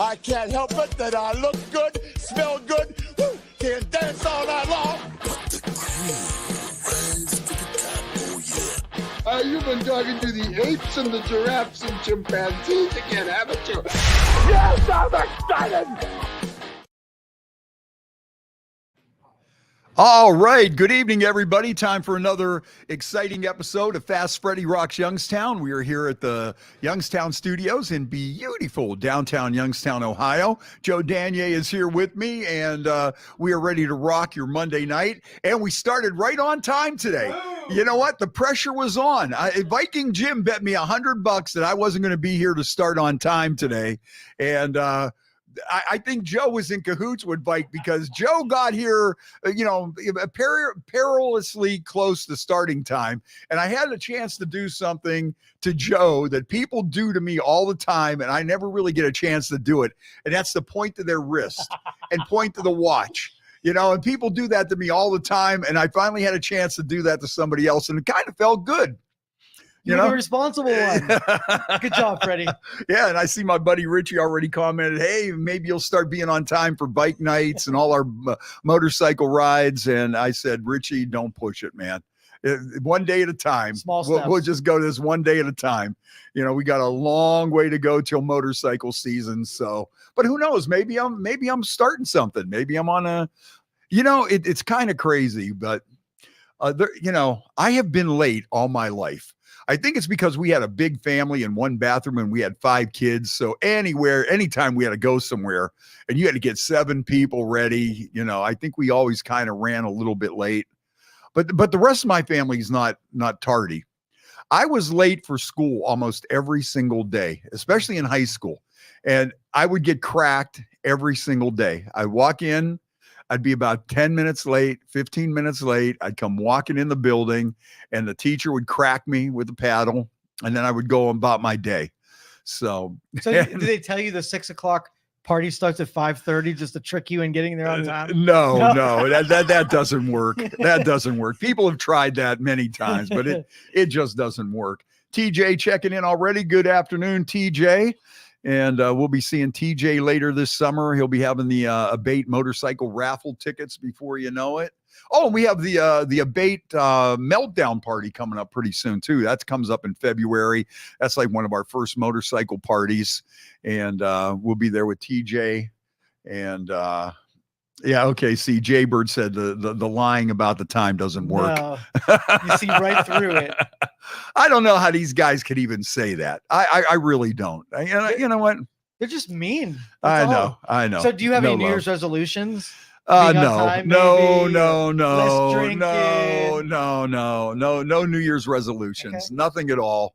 I can't help it that I look good, smell good, woo, can dance all night long. But the crew rises to the top, oh yeah. You've been talking to the apes and the giraffes and chimpanzees again, haven't you? Yes, I'm excited! All right. Good evening, everybody. Time for another exciting episode of Fast Freddie Rocks Youngstown. We are here at the Youngstown studios in beautiful downtown Youngstown, Ohio. Joe Danier is here with me, and we are ready to rock your Monday night. And we started right on time today. Whoa. You know what? The pressure was on. Viking Jim bet me $100 that I wasn't going to be here to start on time today. And I think Joe was in cahoots with Vike because Joe got here, perilously close to starting time. And I had a chance to do something to Joe that people do to me all the time, and I never really get a chance to do it. And that's to point to their wrist and point to the watch. And people do that to me all the time. And I finally had a chance to do that to somebody else, and it kind of felt good. You're the responsible one. Good job, Freddie. Yeah, and I see my buddy Richie already commented, hey, maybe you'll start being on time for bike nights and all our motorcycle rides. And I said, Richie, don't push it, man. One day at a time. Small steps. We'll just go this one day at a time. We got a long way to go till motorcycle season. So, but who knows? Maybe I'm starting something. Maybe I'm on a, it's kind of crazy, but I have been late all my life. I think it's because we had a big family in one bathroom and we had 5 kids. So anytime we had to go somewhere and you had to get 7 people ready, I think we always kind of ran a little bit late. But the rest of my family is not tardy. I was late for school almost every single day, especially in high school. And I would get cracked every single day. I'd walk in, I'd be about 10 minutes late, 15 minutes late. I'd come walking in the building and the teacher would crack me with a paddle, and then I would go about my day. So did they tell you the 6 o'clock party starts at 5:30 just to trick you in getting there on time? No, that doesn't work. That doesn't work. People have tried that many times, but it just doesn't work. TJ checking in already. Good afternoon, TJ. And we'll be seeing TJ later this summer. He'll be having the Abate motorcycle raffle tickets before you know it. Oh, and we have the Abate meltdown party coming up pretty soon too. That comes up in February. That's like one of our first motorcycle parties, and we'll be there with TJ. And yeah, okay. See, Jaybird said the lying about the time doesn't work. No, you see right through it. I don't know how these guys could even say that. I really don't. You know what? They're just mean. I know. So do you have any New Year's resolutions? No New Year's resolutions. Okay. Nothing at all.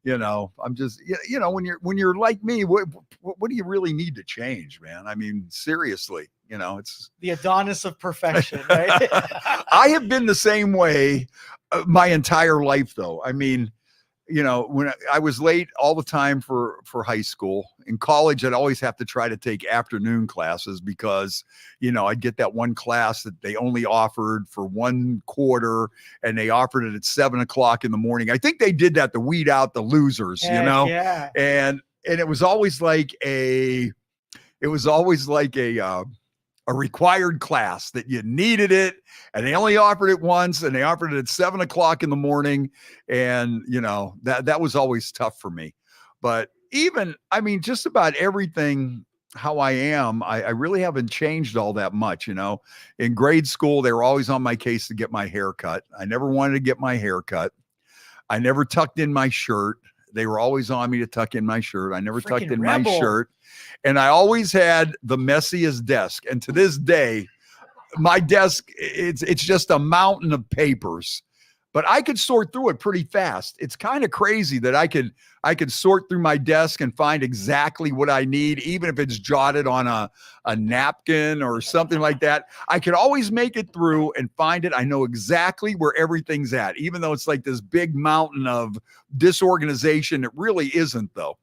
I'm just, when you're like me, what do you really need to change, man? I mean, seriously, it's the Adonis of perfection, right? I have been the same way my entire life, though. I mean, when I was late all the time for high school. In college, I'd always have to try to take afternoon classes because, I'd get that one class that they only offered for 1 quarter, and they offered it at 7 o'clock in the morning. I think they did that to weed out the losers, Yeah. And it was always like a required class that you needed it, and they only offered it once, and they offered it at 7 o'clock in the morning. And, that was always tough for me. But just about everything, how I am, I really haven't changed all that much. In grade school, they were always on my case to get my hair cut. I never wanted to get my hair cut. I never tucked in my shirt. They were always on me to tuck in my shirt. I never tucked in my shirt. And I always had the messiest desk. And to this day, my desk, it's just a mountain of papers. But I could sort through it pretty fast. It's kind of crazy that I could sort through my desk and find exactly what I need, even if it's jotted on a napkin or something like that. I could always make it through and find it. I know exactly where everything's at, even though it's like this big mountain of disorganization. It really isn't, though.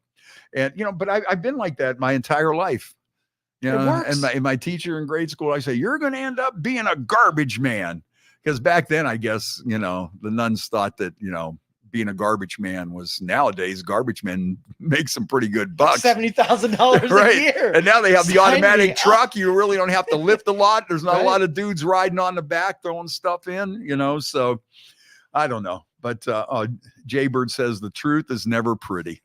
And, but I've been like that my entire life. And my teacher in grade school, I say, you're going to end up being a garbage man. Because back then, I guess, the nuns thought that, being a garbage man was nowadays garbage men make some pretty good bucks. $70,000 Right. a year. And now they have the Sign automatic me truck. You really don't have to lift a lot. There's not Right. a lot of dudes riding on the back throwing stuff in, you know. So I don't know. But Jaybird says the truth is never pretty.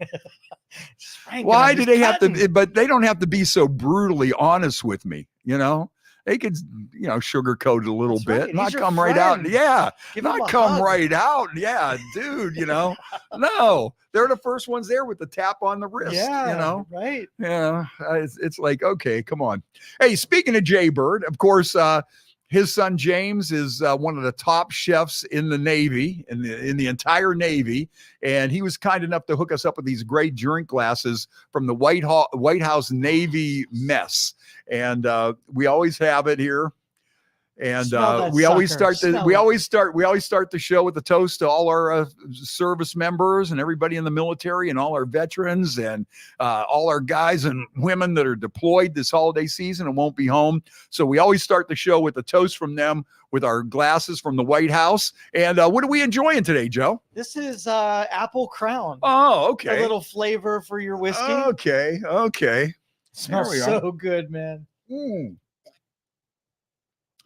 Frank, Why I'm do just they have to? cutting. But they don't have to be so brutally honest with me, you know. They could, you know, sugarcoat it a little That's bit, right. not He's your come right out. friend. Yeah, Give him not a come hug. right out. Yeah, dude, you know. No, they're the first ones there with the tap on the wrist. Yeah, you know. right. Yeah, it's like, okay, come on. Hey, speaking of Jaybird, of course, his son James is one of the top chefs in the Navy, in the entire Navy, and he was kind enough to hook us up with these great drink glasses from the White House Navy Mess, and we always have it here. And Smell that we always sucker. start the Smell we it. always start the show with a toast to all our service members and everybody in the military and all our veterans and all our guys and women that are deployed this holiday season and won't be home. So we always start the show with a toast from them with our glasses from the White House. And what are we enjoying today, Joe? This is Apple Crown. Oh, A okay. little flavor for your whiskey. Okay. Smells we are. so good, man. Mm.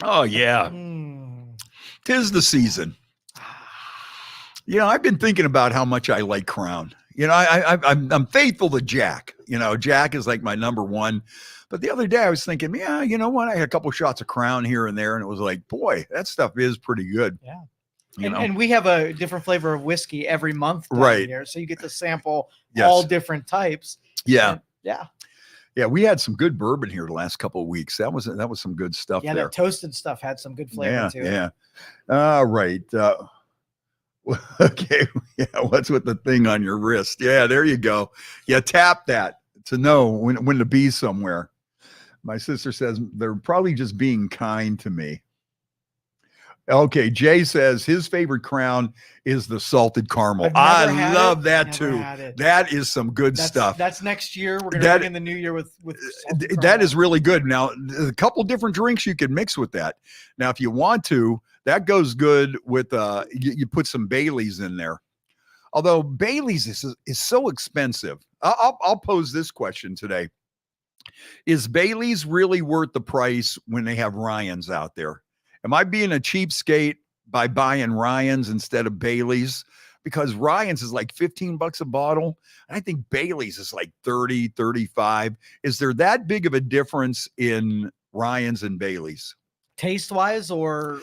Oh yeah. Mm. 'Tis the season. You know, I've been thinking about how much I like Crown. You know, I'm faithful to Jack. You know, Jack is like my number one. But the other day I was thinking, yeah, you know what? I had a couple shots of Crown here and there, and it was like, boy, that stuff is pretty good. Yeah. You know? And we have a different flavor of whiskey every month down Right. here. So you get to sample Yes. all different types. Yeah. And yeah. Yeah, we had some good bourbon here the last couple of weeks. That was some good stuff Yeah, there. that toasted stuff had some good flavor Yeah, to it. yeah. All right. Okay. Yeah. What's with the thing on your wrist? Yeah, there you go. Yeah, tap that to know when to be somewhere. My sister says they're probably just being kind to me. Okay, Jay says his favorite Crown is the salted caramel. I've I never had love it. that Never too. had it. That is some good stuff. That's next year. We're gonna That- bring in the new year with salted That caramel. is really good. Now, a couple different drinks you can mix with that. Now, if you want to, that goes good with you put some Baileys in there. Although Baileys is so expensive. I'll pose this question today. Is Baileys really worth the price when they have Ryans out there? Am I being a cheapskate by buying Ryans instead of Baileys? Because Ryans is like $15 a bottle. And I think Baileys is like 30, 35. Is there that big of a difference in Ryans and Baileys? Taste wise or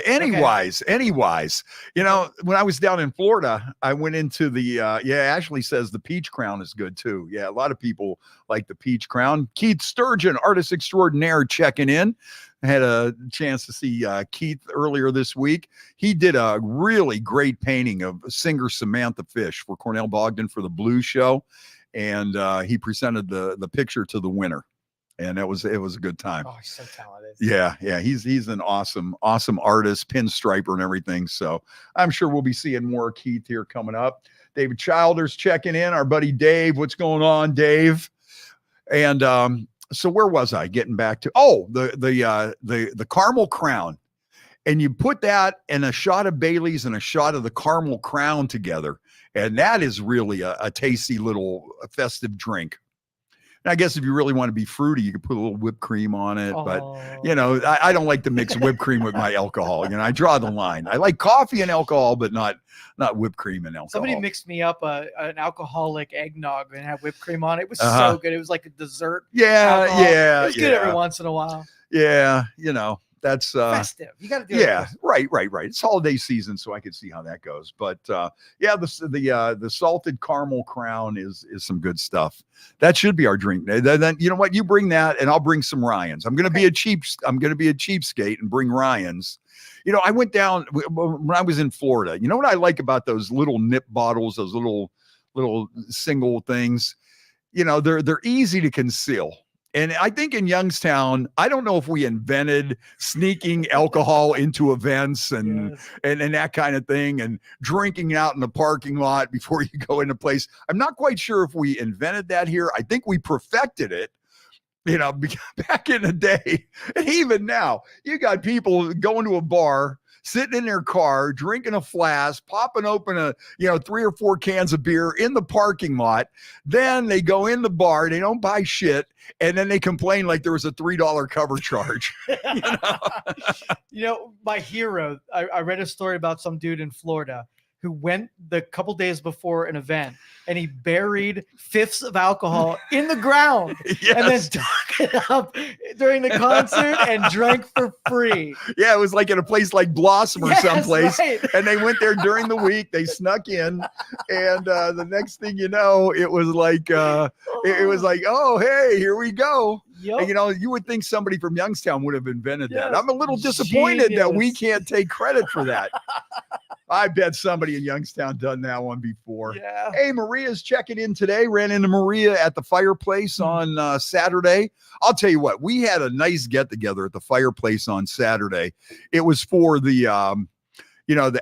Anywise, you know, when I was down in Florida, I went into the Ashley says the peach crown is good too. Yeah, a lot of people like the peach crown. Keith Sturgeon, artist extraordinaire, checking in. I had a chance to see Keith earlier this week. He did a really great painting of singer Samantha Fish for Cornell Bogdan for the Blues Show, and he presented the picture to the winner. And it was a good time. Oh, he's so talented. Yeah. He's an awesome artist, pinstriper and everything. So I'm sure we'll be seeing more Keith here coming up. David Childers checking in. Our buddy Dave. What's going on, Dave? And so where was I? Getting back to the caramel crown. And you put that and a shot of Bailey's and a shot of the caramel crown together. And that is really a tasty little festive drink. And I guess if you really want to be fruity, you could put a little whipped cream on it. Oh. But, you know, I don't like to mix whipped cream with my alcohol. You know, I draw the line. I like coffee and alcohol, but not whipped cream and alcohol. Somebody mixed me up an alcoholic eggnog and had whipped cream on it. It was so good. It was like a dessert. Yeah. It was good every once in a while. Yeah. You know, that's festive. You got to do it. Right. It's holiday season, so I can see how that goes. But the salted caramel crown is some good stuff. That should be our drink. Then you know what? You bring that, and I'll bring some Ryans. I'm gonna be a cheapskate and bring Ryans. You know, I went down when I was in Florida. You know what I like about those little nip bottles, those little single things. You know, they're easy to conceal. And I think in Youngstown, I don't know if we invented sneaking alcohol into events and that kind of thing and drinking out in the parking lot before you go into place. I'm not quite sure if we invented that here. I think we perfected it, you know, back in the day. And even now, you got people going to a bar, sitting in their car, drinking a flask, popping open 3 or 4 cans of beer in the parking lot. Then they go in the bar, they don't buy shit, and then they complain like there was a $3 cover charge. My hero, I read a story about some dude in Florida who went the couple days before an event and he buried fifths of alcohol in the ground and then dug it up during the concert and drank for free. Yeah, it was like in a place like Blossom or someplace. Right. And they went there during the week. They snuck in. And the next thing you know, it was like, oh, hey, here we go. Yep. And, you would think somebody from Youngstown would have invented that. I'm a little disappointed that we can't take credit for that. I bet somebody in Youngstown done that one before. Yeah. Hey, Maria's checking in today. Ran into Maria at the fireplace on Saturday. I'll tell you what, we had a nice get together at the fireplace on Saturday. It was for the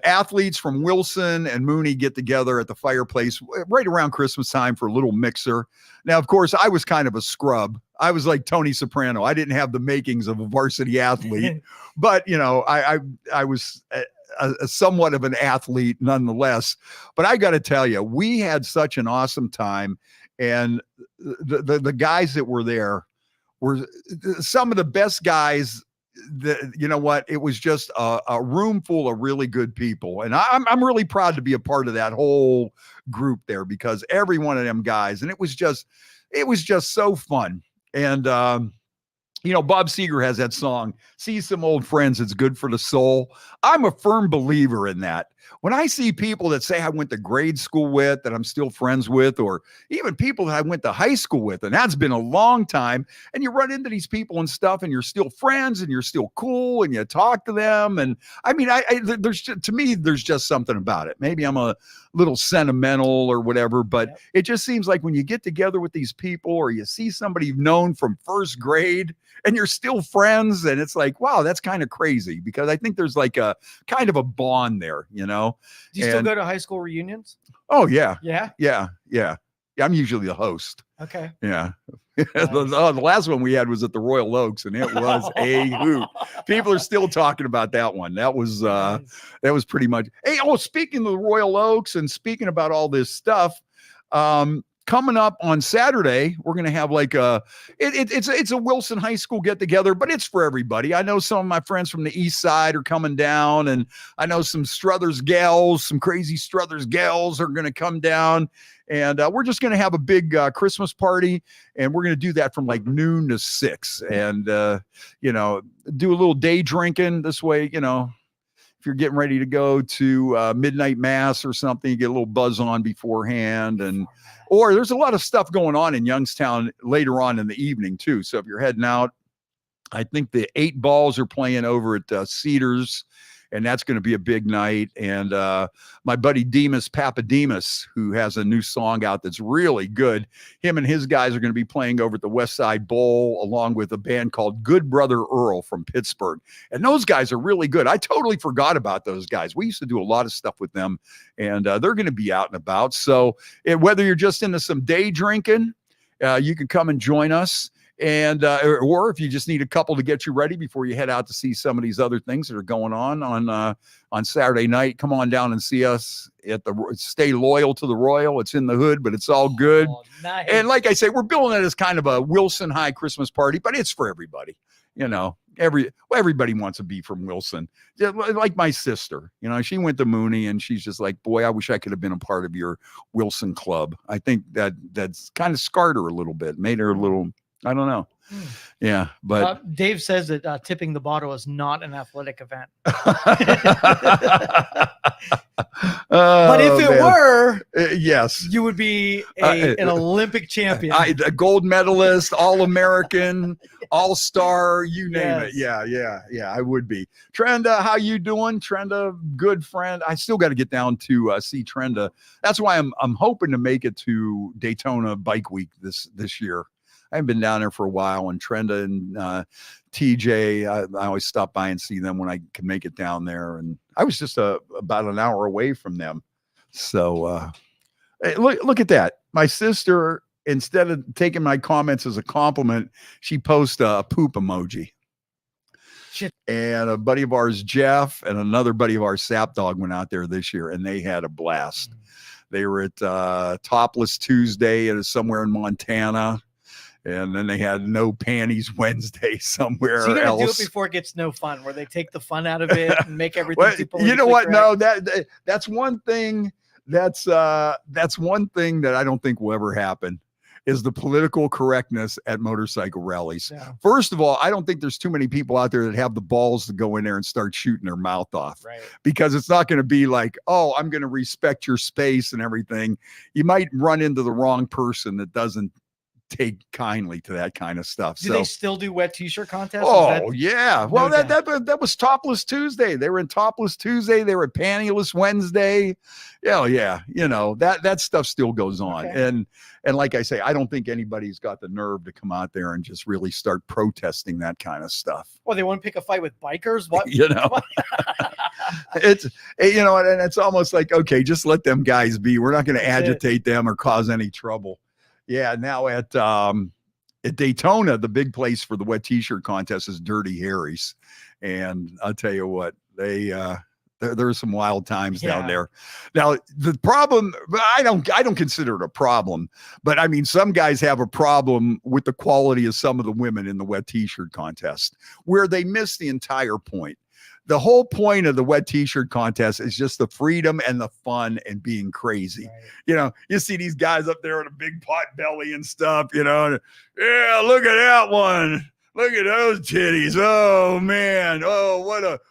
athletes from Wilson and Mooney get together at the fireplace right around Christmas time for a little mixer. Now, of course, I was kind of a scrub. I was like Tony Soprano. I didn't have the makings of a varsity athlete, but I was a somewhat of an athlete nonetheless. But I got to tell you, we had such an awesome time, and the guys that were there were some of the best guys. It was just a room full of really good people, and I'm really proud to be a part of that whole group there, because every one of them guys, and it was just so fun. And Bob Seger has that song, "See Some Old Friends, It's Good for the Soul." I'm a firm believer in that. When I see people that say I went to grade school with, that I'm still friends with, or even people that I went to high school with, and that's been a long time, and you run into these people and stuff, and you're still friends, and you're still cool, and you talk to them. And I mean, to me, there's just something about it. Maybe I'm a little sentimental or whatever, but it just seems like when you get together with these people, or you see somebody you've known from first grade, and you're still friends, and it's like, wow, that's kind of crazy, because I think there's like a kind of a bond there, Do you still go to high school reunions? Oh yeah. Yeah. I'm usually the host. Okay. Yeah. Nice. The last one we had was at the Royal Oaks, and it was a hoot. People are still talking about that one. That was pretty much. Hey, speaking of the Royal Oaks and speaking about all this stuff, coming up on Saturday, we're going to have like it's a Wilson High School get together, but it's for everybody. I know some of my friends from the East Side are coming down, and I know some some crazy Struthers gals are going to come down, and we're just going to have a big Christmas party, and we're going to do that from like noon to 6, and do a little day drinking this way, if you're getting ready to go to midnight mass or something, you get a little buzz on beforehand. Or there's a lot of stuff going on in Youngstown later on in the evening too. So if you're heading out, I think the 8 Balls are playing over at Cedars, and that's going to be a big night. And my buddy Demas Papademus, who has a new song out that's really good, him and his guys are going to be playing over at the West Side Bowl, along with a band called Good Brother Earl from Pittsburgh. And those guys are really good. I totally forgot about those guys. We used to do a lot of stuff with them, and they're going to be out and about. So whether you're just into some day drinking, you can come and join us. And or if you just need a couple to get you ready before you head out to see some of these other things that are going on Saturday night, come on down and see us at stay loyal to the Royal. It's in the hood, but it's all good. Oh, nice. And like I say, we're billing it as kind of a Wilson High Christmas party, but it's for everybody. Everybody wants to be from Wilson. Like my sister, she went to Mooney, and she's just like, boy, I wish I could have been a part of your Wilson club. I think that's kind of scarred her a little bit, made her a little, I don't know. Yeah, but Dave says that tipping the bottle is not an athletic event. But if it were, yes, you would be an Olympic champion, a gold medalist, All-American, All-Star, you name it. Yeah, I would be. Trenda, how you doing? Trenda, good friend. I still got to get down to see Trenda. That's why I'm hoping to make it to Daytona Bike Week this year. I haven't been down there for a while, and Trenda and TJ, I always stop by and see them when I can make it down there. And I was just about an hour away from them. So hey, look at that. My sister, instead of taking my comments as a compliment, she posts a poop emoji. Shit. And a buddy of ours, Jeff, and another buddy of ours, Sap Dog, went out there this year, and they had a blast. They were at Topless Tuesday and somewhere in Montana. And then they had No Panties Wednesday somewhere So you gotta else. do it before it gets no fun, where they take the fun out of it and make everything Well, too you know what? politically No, that's one thing. That's one thing that I don't think will ever happen is the political correctness at motorcycle rallies. Yeah. First of all, I don't think there's too many people out there that have the balls to go in there and start shooting their mouth off. Right. Because it's not going to be like, oh, I'm going to respect your space and everything. You might run into the wrong person that doesn't take kindly to that kind of stuff. Do they still do wet t-shirt contests? Oh yeah. Well, No that was Topless Tuesday. They were in Topless Tuesday. They were at Pantyless Wednesday. Yeah. You know, that stuff still goes on. Okay. And like I say, I don't think anybody's got the nerve to come out there and just really start protesting that kind of stuff. Well, they want to pick a fight with bikers? What? You know, it's, you know, and it's almost like, okay, just let them guys be. We're not going to agitate them or cause any trouble. Yeah, now at Daytona, the big place for the wet t-shirt contest is Dirty Harry's, and I'll tell you what, there's some wild times down there. Now the problem, I don't consider it a problem, but I mean some guys have a problem with the quality of some of the women in the wet t-shirt contest, where they miss the entire point. The whole point of the wet t-shirt contest is just the freedom and the fun and being crazy. Right. You know, you see these guys up there with a big pot belly and stuff, you know, and, yeah, look at that one. Look at those titties. Oh man. Oh,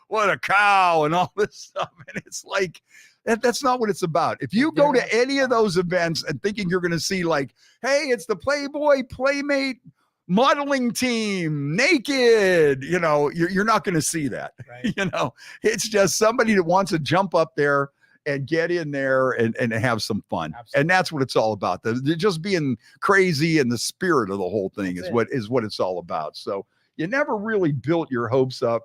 what a cow and all this stuff. And it's like, that's not what it's about. If you go to any of those events and thinking you're going to see like, hey, it's the Playboy Playmate modeling team naked, you know, you're not going to see that. Right. You know, it's just somebody that wants to jump up there and get in there and have some fun. Absolutely. And that's what it's all about. The just being crazy and the spirit of the whole thing is what it's all about. So you never really built your hopes up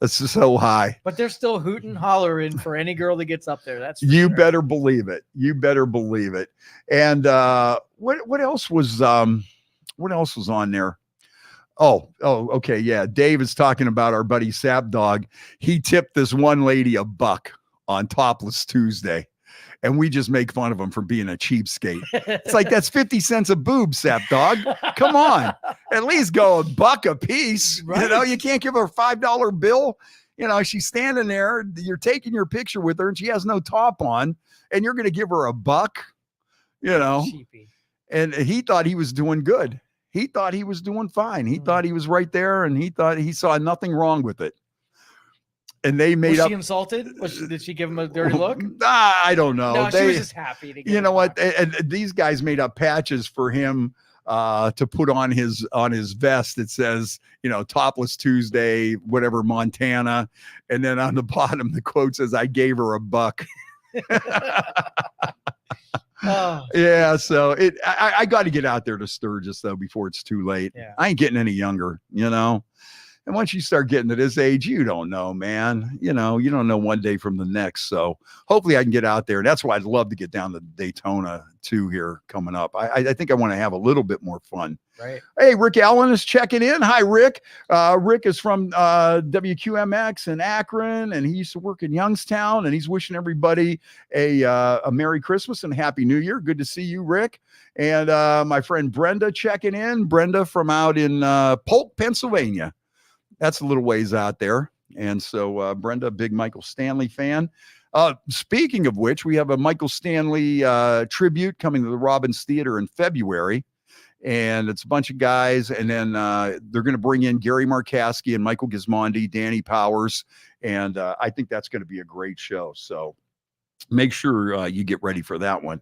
so high, but they're still hooting, hollering for any girl that gets up there. That's you sure. Better believe it. You better believe it. And what else was on there? Oh, okay. Yeah. Dave is talking about our buddy Sap Dog. He tipped this one lady $1 on Topless Tuesday, and we just make fun of him for being a cheapskate. It's like, that's 50 cents a boob, Sap Dog. Come on. At least go $1 a piece. Right. You know, you can't give her a $5 bill. You know, she's standing there, you're taking your picture with her and she has no top on, and you're going to give her $1, you know. Cheapy. And he thought he was doing good. He thought he was doing fine. He thought he was right there, and he thought he saw nothing wrong with it. And they made was she insulted? Did she give him a dirty look? I don't know. No, she was just happy to get you know what? And these guys made up patches for him to put on his vest. It says, you know, Topless Tuesday, whatever, Montana. And then on the bottom, the quote says, I gave her $1. Oh, yeah, so I got to get out there to Sturgis though before it's too late. Yeah. I ain't getting any younger, you know. And once you start getting to this age, you don't know, man. You know, you don't know one day from the next. So hopefully I can get out there. And that's why I'd love to get down to Daytona too here coming up. I think I want to have a little bit more fun. Right. Hey, Rick Allen is checking in. Hi, Rick. Rick is from WQMX in Akron, and he used to work in Youngstown, and he's wishing everybody a Merry Christmas and Happy New Year. Good to see you, Rick. And my friend Brenda checking in. Brenda from out in Polk, Pennsylvania. That's a little ways out there. And so Brenda, big Michael Stanley fan. Speaking of which, we have a Michael Stanley tribute coming to the Robbins Theater in February. And it's a bunch of guys. And then they're going to bring in Gary Markowski and Michael Gismondi, Danny Powers. And I think that's going to be a great show. So make sure you get ready for that one.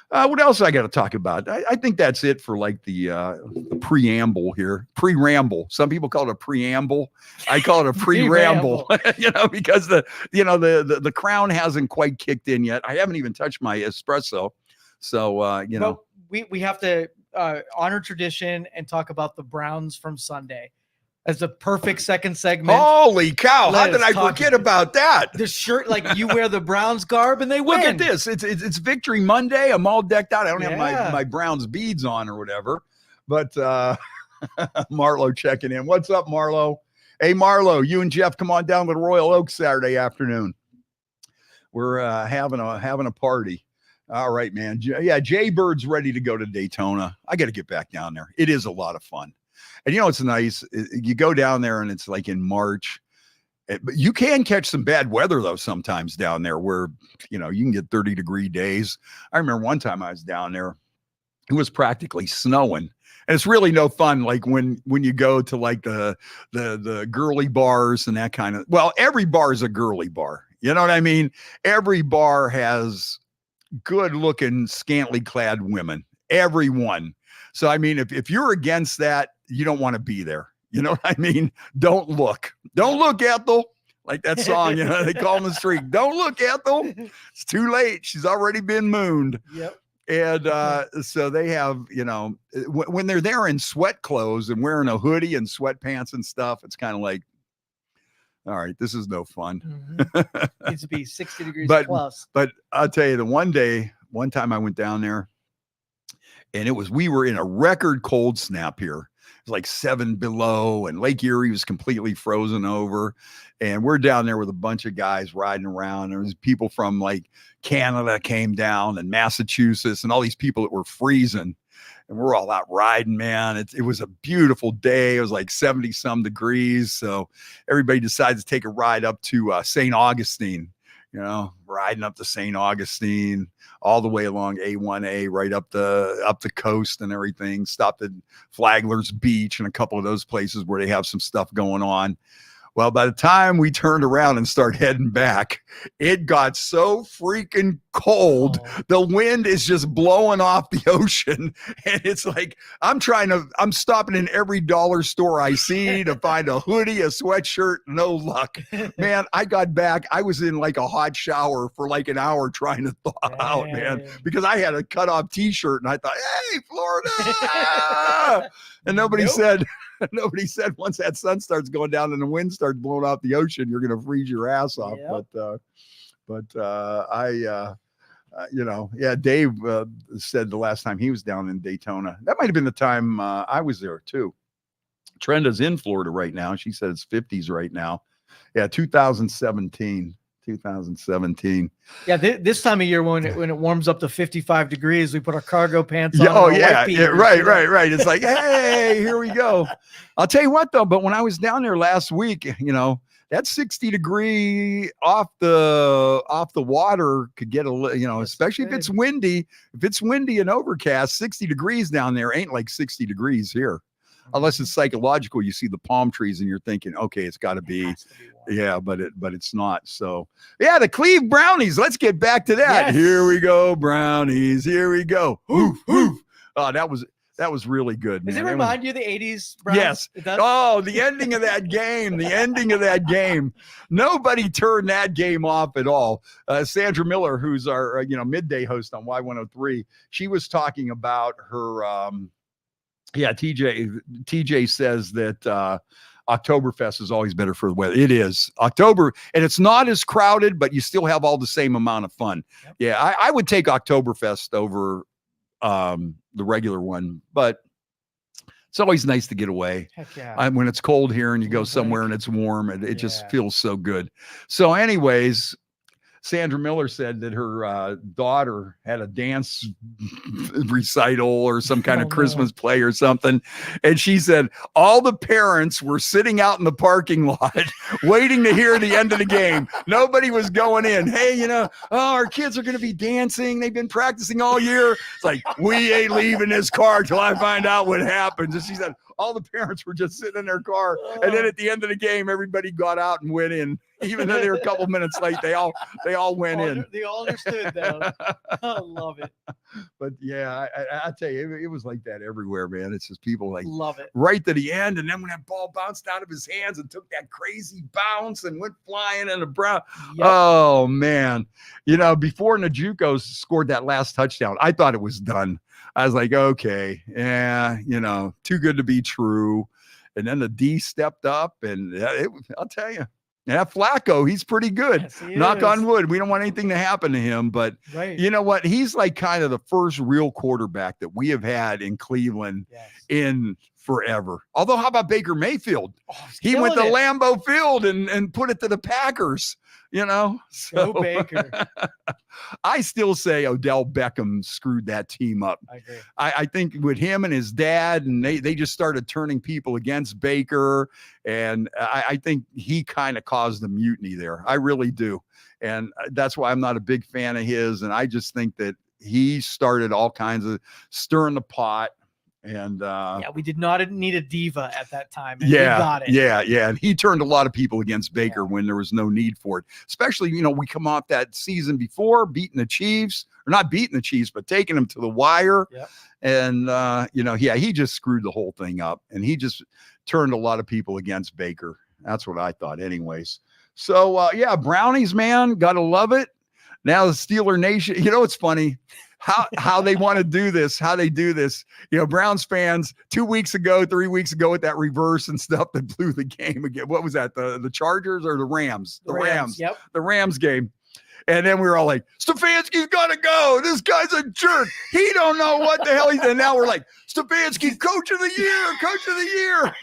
What else I got to talk about? I think that's it for like the preamble here. Pre-ramble. Some people call it a preamble. I call it a pre-ramble. You know, because the crown hasn't quite kicked in yet. I haven't even touched my espresso. So you know, we have to honor tradition and talk about the Browns from Sunday as the perfect second segment. Holy cow. How did I forget about that? The shirt, like you wear the Browns garb and they win. Look at this. It's Victory Monday. I'm all decked out. I don't have my Browns beads on or whatever. But Marlo checking in. What's up, Marlo? Hey, Marlo, you and Jeff come on down to the Royal Oak Saturday afternoon. We're having a party. All right, man. Yeah, Jay Bird's ready to go to Daytona. I got to get back down there. It is a lot of fun. And you know, it's nice. You go down there and it's like in March. But you can catch some bad weather, though, sometimes down there where, you know, you can get 30-degree days. I remember one time I was down there. It was practically snowing. And it's really no fun, like when you go to like the girly bars and that kind of, well, every bar is a girly bar. You know what I mean? Every bar has good looking, scantily clad women, every one. So, I mean, if you're against that, you don't want to be there. You know what I mean? Don't look, Ethel. Like that song, you know, they call them the streak. Don't look, Ethel. It's too late. She's already been mooned. Yep. And so they have, you know, when they're there in sweat clothes and wearing a hoodie and sweatpants and stuff, it's kind of like, all right, this is no fun. Mm-hmm. Needs to be 60 degrees plus. But I'll tell you, one time I went down there and we were in a record cold snap here. It was like 7 below and Lake Erie was completely frozen over. And we're down there with a bunch of guys riding around. There was people from like Canada came down and Massachusetts and all these people that were freezing. And we're all out riding, man. It was a beautiful day. It was like 70 some degrees. So everybody decided to take a ride up to St. Augustine, you know, riding up to St. Augustine all the way along A1A, right up the coast and everything. Stopped at Flagler's Beach and a couple of those places where they have some stuff going on. Well, by the time we turned around and started heading back, it got so freaking cold. Oh. The wind is just blowing off the ocean. And it's like, I'm stopping in every dollar store I see to find a hoodie, a sweatshirt, no luck. Man, I got back. I was in like a hot shower for like an hour trying to thaw out, man, because I had a cut off t-shirt and I thought, hey, Florida. And nobody said once that sun starts going down and the wind starts blowing off the ocean, you're going to freeze your ass off. Yep. But you know, yeah, Dave said the last time he was down in Daytona, that might've been the time I was there too. Trenda's in Florida right now. She said it's 50s right now. Yeah. 2017. Yeah, this time of year when it warms up to 55 degrees, we put our cargo pants on. Oh yeah, right. It's like, hey, here we go. I'll tell you what though, but when I was down there last week, you know, that 60 degree off the water could get especially if it's windy. If it's windy and overcast, 60 degrees down there ain't like 60 degrees here. Unless it's psychological, you see the palm trees and you're thinking, okay, it's got to be. Yeah, but it's not. So yeah, the Cleve Brownies. Let's get back to that. Yes. Here we go, Brownies. Here we go. Woof, woof. Oh, that was really good, man. Does it remind you of the 80s, Browns? Yes. It does? Oh, the ending of that game. Nobody turned that game off at all. Sandra Miller, who's our midday host on Y103, she was talking about her TJ says that Oktoberfest is always better for the weather. It is October, and it's not as crowded, but you still have all the same amount of fun. Yep. Yeah, I would take Oktoberfest over the regular one, but it's always nice to get away. Heck yeah. When it's cold here and you go somewhere and it's warm, it just feels so good. So anyways, Sandra Miller said that her daughter had a dance recital or some kind of Christmas play or something. And she said all the parents were sitting out in the parking lot waiting to hear the end of the game. Nobody was going in. Hey, our kids are going to be dancing. They've been practicing all year. It's like, we ain't leaving this car till I find out what happens. And she said all the parents were just sitting in their car. And then at the end of the game, everybody got out and went in. Even though they were a couple minutes late, they all went in. They all understood though. I love it. But yeah, I tell you, it was like that everywhere, man. It's just people like love it right to the end, and then when that ball bounced out of his hands and took that crazy bounce and went flying in the brown. Yep. Oh man, before Najuko scored that last touchdown, I thought it was done. I was like, okay, yeah, too good to be true. And then the D stepped up, and I'll tell you. Yeah, Flacco, he's pretty good. Yes, Knock on wood. We don't want anything to happen to him, but You know what? He's like kind of the first real quarterback that we have had in Cleveland in forever. Although, how about Baker Mayfield? He went to killing it. Lambeau Field and put it to the Packers, So Go Baker. I still say Odell Beckham screwed that team up. I agree. I think with him and his dad, and they just started turning people against Baker. And I think he kind of caused the mutiny there. I really do. And that's why I'm not a big fan of his. And I just think that he started all kinds of stirring the pot. And we did not need a diva at that time. And we got it. Yeah. And he turned a lot of people against Baker when there was no need for it. Especially, we come off that season before beating the Chiefs, or not beating the Chiefs, but taking them to the wire. Yep. And he just screwed the whole thing up, and he just turned a lot of people against Baker. That's what I thought, anyways. So Brownies, man, gotta love it. Now the Steeler Nation, it's funny how they want to do this, how they do this. Browns fans 3 weeks ago with that reverse and stuff that blew the game again. What was that? The Chargers or the Rams? The Rams. Yep. The Rams game. And then we were all like, Stefanski's got to go. This guy's a jerk. He don't know what the hell he's doing. And now we're like, Stefanski, coach of the year.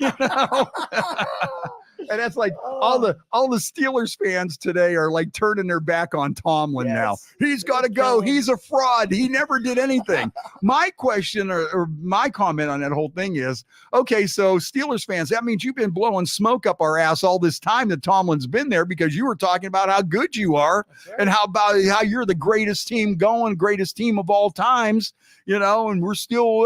And that's like all the Steelers fans today are like turning their back on Tomlin now. He's got to go. He's a fraud. He never did anything. My question or my comment on that whole thing is, okay, so Steelers fans, that means you've been blowing smoke up our ass all this time that Tomlin's been there, because you were talking about how good you are and how you're the greatest team going, greatest team of all times, and we're still,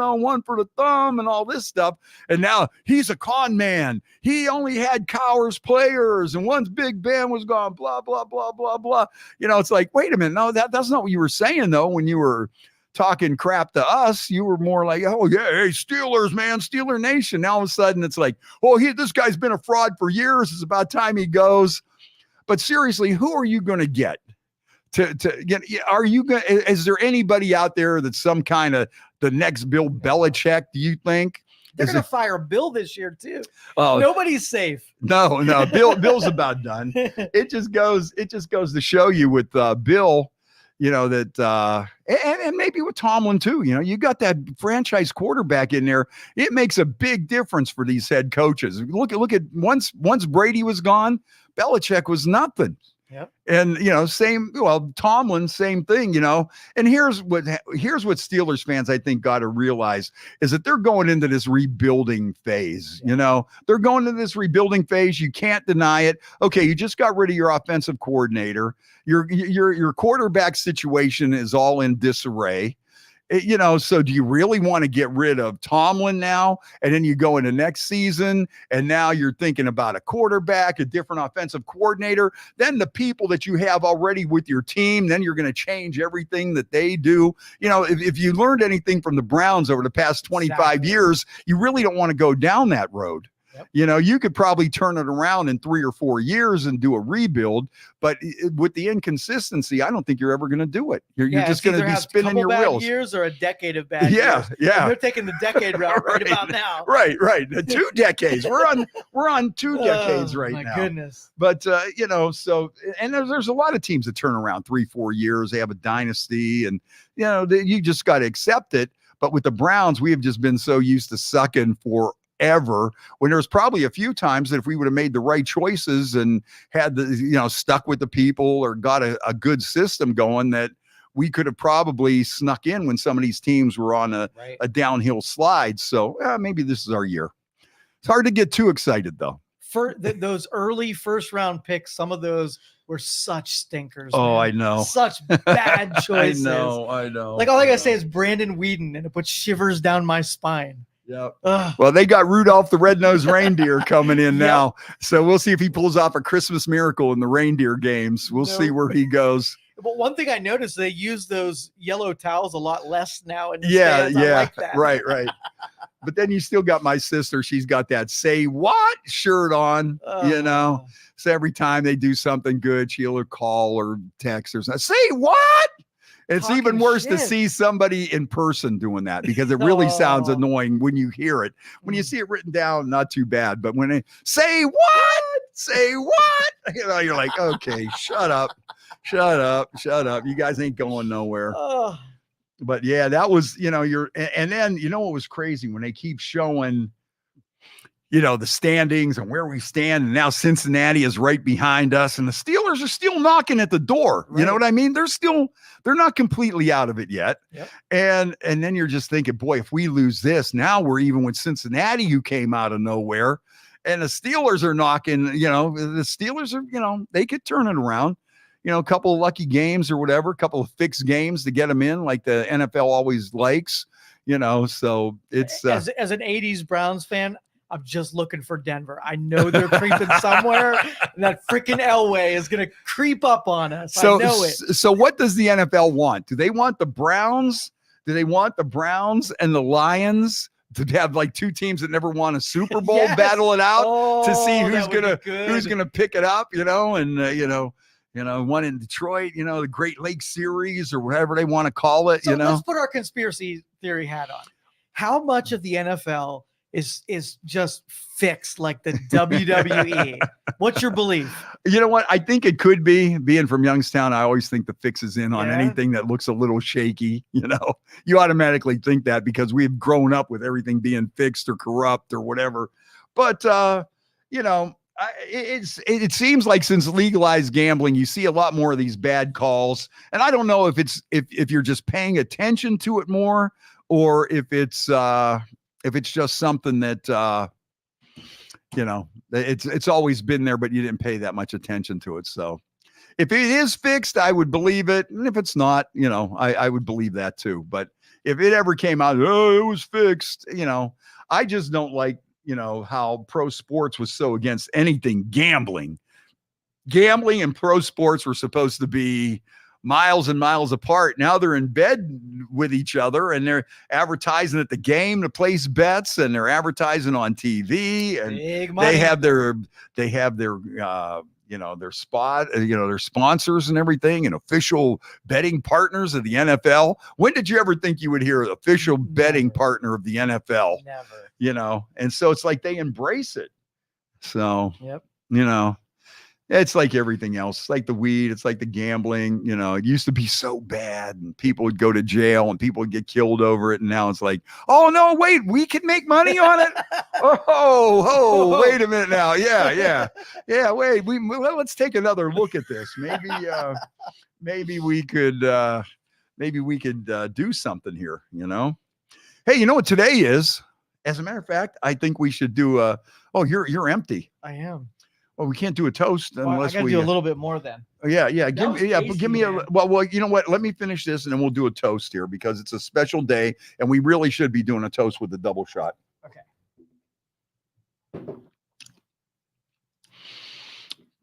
one for the thumb and all this stuff. And now he's a con man. He only had Cowers players, and once Big Ben was gone, blah, blah, blah, blah, blah. It's like, wait a minute. No, that's not what you were saying, though, when you were talking crap to us. You were more like, oh, yeah, hey, Steelers, man, Steeler Nation. Now all of a sudden it's like, oh, this guy's been a fraud for years. It's about time he goes. But seriously, who are you going to get? Are you going? Is there anybody out there that's some kind of the next Bill Belichick? Do you think they're going to fire Bill this year too? Oh, nobody's safe. No, Bill's about done. It just goes to show you with Bill, that and maybe with Tomlin too. You got that franchise quarterback in there. It makes a big difference for these head coaches. Look at once Brady was gone, Belichick was nothing. Yep. And Tomlin, same thing, and here's what Steelers fans, I think, got to realize is that they're going into this rebuilding phase. They're going into this rebuilding phase. You can't deny it. Okay. You just got rid of your offensive coordinator. Your quarterback situation is all in disarray. So do you really want to get rid of Tomlin now? And then you go into next season, and now you're thinking about a quarterback, a different offensive coordinator, then the people that you have already with your team, then you're going to change everything that they do. If you learned anything from the Browns over the past 25 years, you really don't want to go down that road. Yep. You could probably turn it around in 3 or 4 years and do a rebuild, but with the inconsistency, I don't think you're ever going to do it. You're just going to be spinning your wheels. Years or a decade of bad years. Yeah. And they're taking the decade route right about now. Right. 2 decades. We're on 2 decades right now. My goodness. But so and there's a lot of teams that turn around 3-4 years. They have a dynasty, and you just got to accept it. But with the Browns, we have just been so used to sucking for ever, when there's probably a few times that if we would have made the right choices and had stuck with the people or got a good system going, that we could have probably snuck in when some of these teams were on a downhill slide. So maybe this is our year. It's hard to get too excited, though. For those early first round picks, some of those were such stinkers. Oh, man. I know. Such bad choices. I know. Like, all I gotta say is Brandon Whedon, and it puts shivers down my spine. Yep. Well, they got Rudolph the Red-Nosed Reindeer coming in now. So we'll see if he pulls off a Christmas miracle in the reindeer games. We'll see where he goes. But one thing I noticed, they use those yellow towels a lot less now. In the stands. I like that. Right. But then you still got my sister. She's got that "Say What" shirt on, So every time they do something good, she'll call or text or something. Say what? It's even worse to see somebody in person doing that, because it really sounds annoying when you hear it. When you see it written down, not too bad. But when they say what? Say what? You're like, okay, shut up. You guys ain't going nowhere. But yeah, that was, and then, what was crazy when they keep showing, the standings and where we stand. And now Cincinnati is right behind us and the Steelers are still knocking at the door. Right. You know what I mean? They're not completely out of it yet. Yep. And then you're just thinking, boy, if we lose this, now we're even with Cincinnati, who came out of nowhere, and the Steelers are knocking, the Steelers are, they could turn it around, a couple of lucky games or whatever, a couple of fixed games to get them in like the NFL always likes, so it's as an 80s Browns fan, I'm just looking for Denver. I know they're creeping somewhere. And that freaking Elway is going to creep up on us. I know it. So what does the NFL want? Do they want the Browns? Do they want the Browns and the Lions to have like two teams that never won a Super Bowl battle it out to see who's gonna pick it up? One in Detroit. The Great Lakes Series or whatever they want to call it. So let's put our conspiracy theory hat on. How much of the NFL is just fixed like the WWE? What's your belief? You know what? I think it could be. Being from Youngstown, I always think the fix is in on anything that looks a little shaky. You automatically think that because we've grown up with everything being fixed or corrupt or whatever. But, it seems like since legalized gambling, you see a lot more of these bad calls. And I don't know if you're just paying attention to it more or if it's just something that, it's always been there, but you didn't pay that much attention to it. So if it is fixed, I would believe it. And if it's not, I would believe that too. But if it ever came out, it was fixed, I just don't like, how pro sports was so against anything gambling. Gambling and pro sports were supposed to be miles and miles apart. Now they're in bed with each other and they're advertising at the game to place bets and they're advertising on TV and they have their their spot, their sponsors and everything and official betting partners of the NFL. When did you ever think you would hear an official betting partner of the NFL? Never. And so it's like they embrace it. So, yep. It's like everything else. It's like the weed. It's like the gambling. It used to be so bad and people would go to jail and people would get killed over it. And now it's like, oh, no, wait, we can make money on it. Wait a minute now. Yeah. Wait, let's take another look at this. Maybe we could do something here, Hey, you know what today is? As a matter of fact, I think we should do you're empty. I am. Well, we can't do a toast unless we do a little bit more then. Yeah. Give me well, you know what? Let me finish this and then we'll do a toast here because it's a special day and we really should be doing a toast with a double shot. Okay.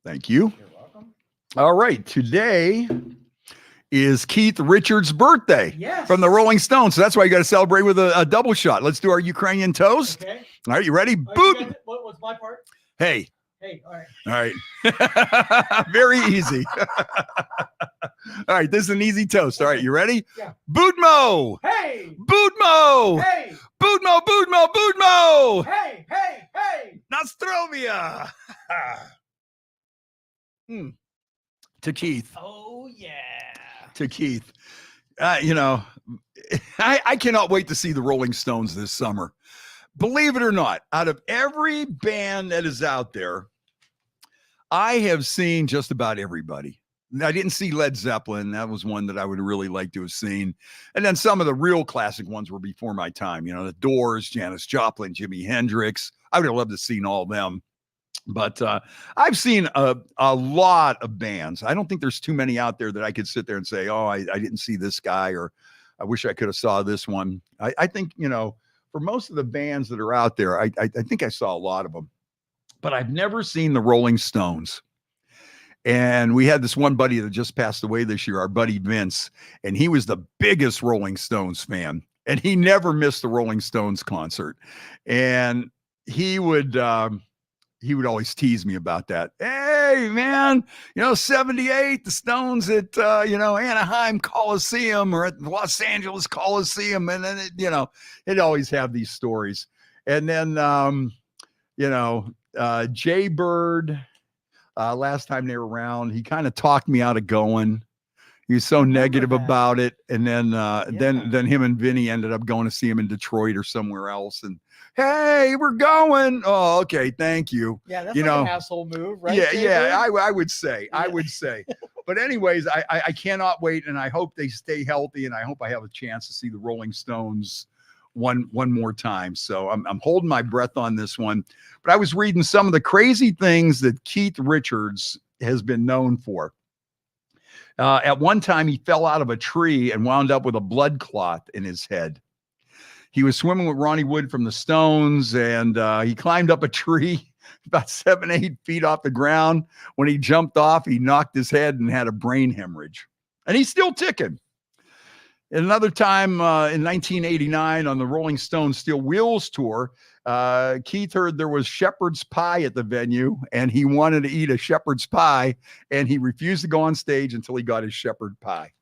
Thank you. You're welcome. All right. Today is Keith Richards' birthday. Yes. From the Rolling Stones. So that's why you got to celebrate with a double shot. Let's do our Ukrainian toast. Okay. All right. You ready? Boot. What's my part? Hey. All right. Very easy. All right, this is an easy toast. All right, you ready? Yeah. Bootmo. Hey. Bootmo. Hey. Bootmo. Hey. Nostrovia. To Keith. Oh yeah. To Keith. I cannot wait to see the Rolling Stones this summer. Believe it or not, out of every band that is out there, I have seen just about everybody. I didn't see Led Zeppelin. That was one that I would really like to have seen. And then some of the real classic ones were before my time. The Doors, Janis Joplin, Jimi Hendrix. I would have loved to have seen all of them. But I've seen a lot of bands. I don't think there's too many out there that I could sit there and say, oh, I didn't see this guy, or I wish I could have saw this one. I think, for most of the bands that are out there, I think I saw a lot of them, but I've never seen the Rolling Stones. And we had this one buddy that just passed away this year, our buddy Vince, and he was the biggest Rolling Stones fan, and he never missed the Rolling Stones concert. And he would always tease me about that. Hey, man, 78, the Stones at, Anaheim Coliseum or at Los Angeles Coliseum. And then, it'd always have these stories. And then, Jay Bird, last time they were around, he kind of talked me out of going. He was so negative that. about it. And then him and Vinny ended up going to see him in Detroit or somewhere else. And hey, we're going. Oh, okay, thank you. Yeah, that's You like know, an asshole move, right? Yeah, Jay-Bird? I would say. I would say. But anyways, I cannot wait, and I hope they stay healthy, and I hope I have a chance to see the Rolling Stones one more time. So I'm holding my breath on this one. But I was reading some of the crazy things that Keith Richards has been known for. At one time, he fell out of a tree and wound up with a blood clot in his head. He was swimming with Ronnie Wood from the Stones, and he climbed up a tree about 7-8 feet off the ground. When he jumped off, he knocked his head and had a brain hemorrhage. And he's still ticking. And another time in 1989 on the Rolling Stones Steel Wheels tour, Keith heard there was shepherd's pie at the venue, and he wanted to eat a shepherd's pie, and he refused to go on stage until he got his shepherd pie.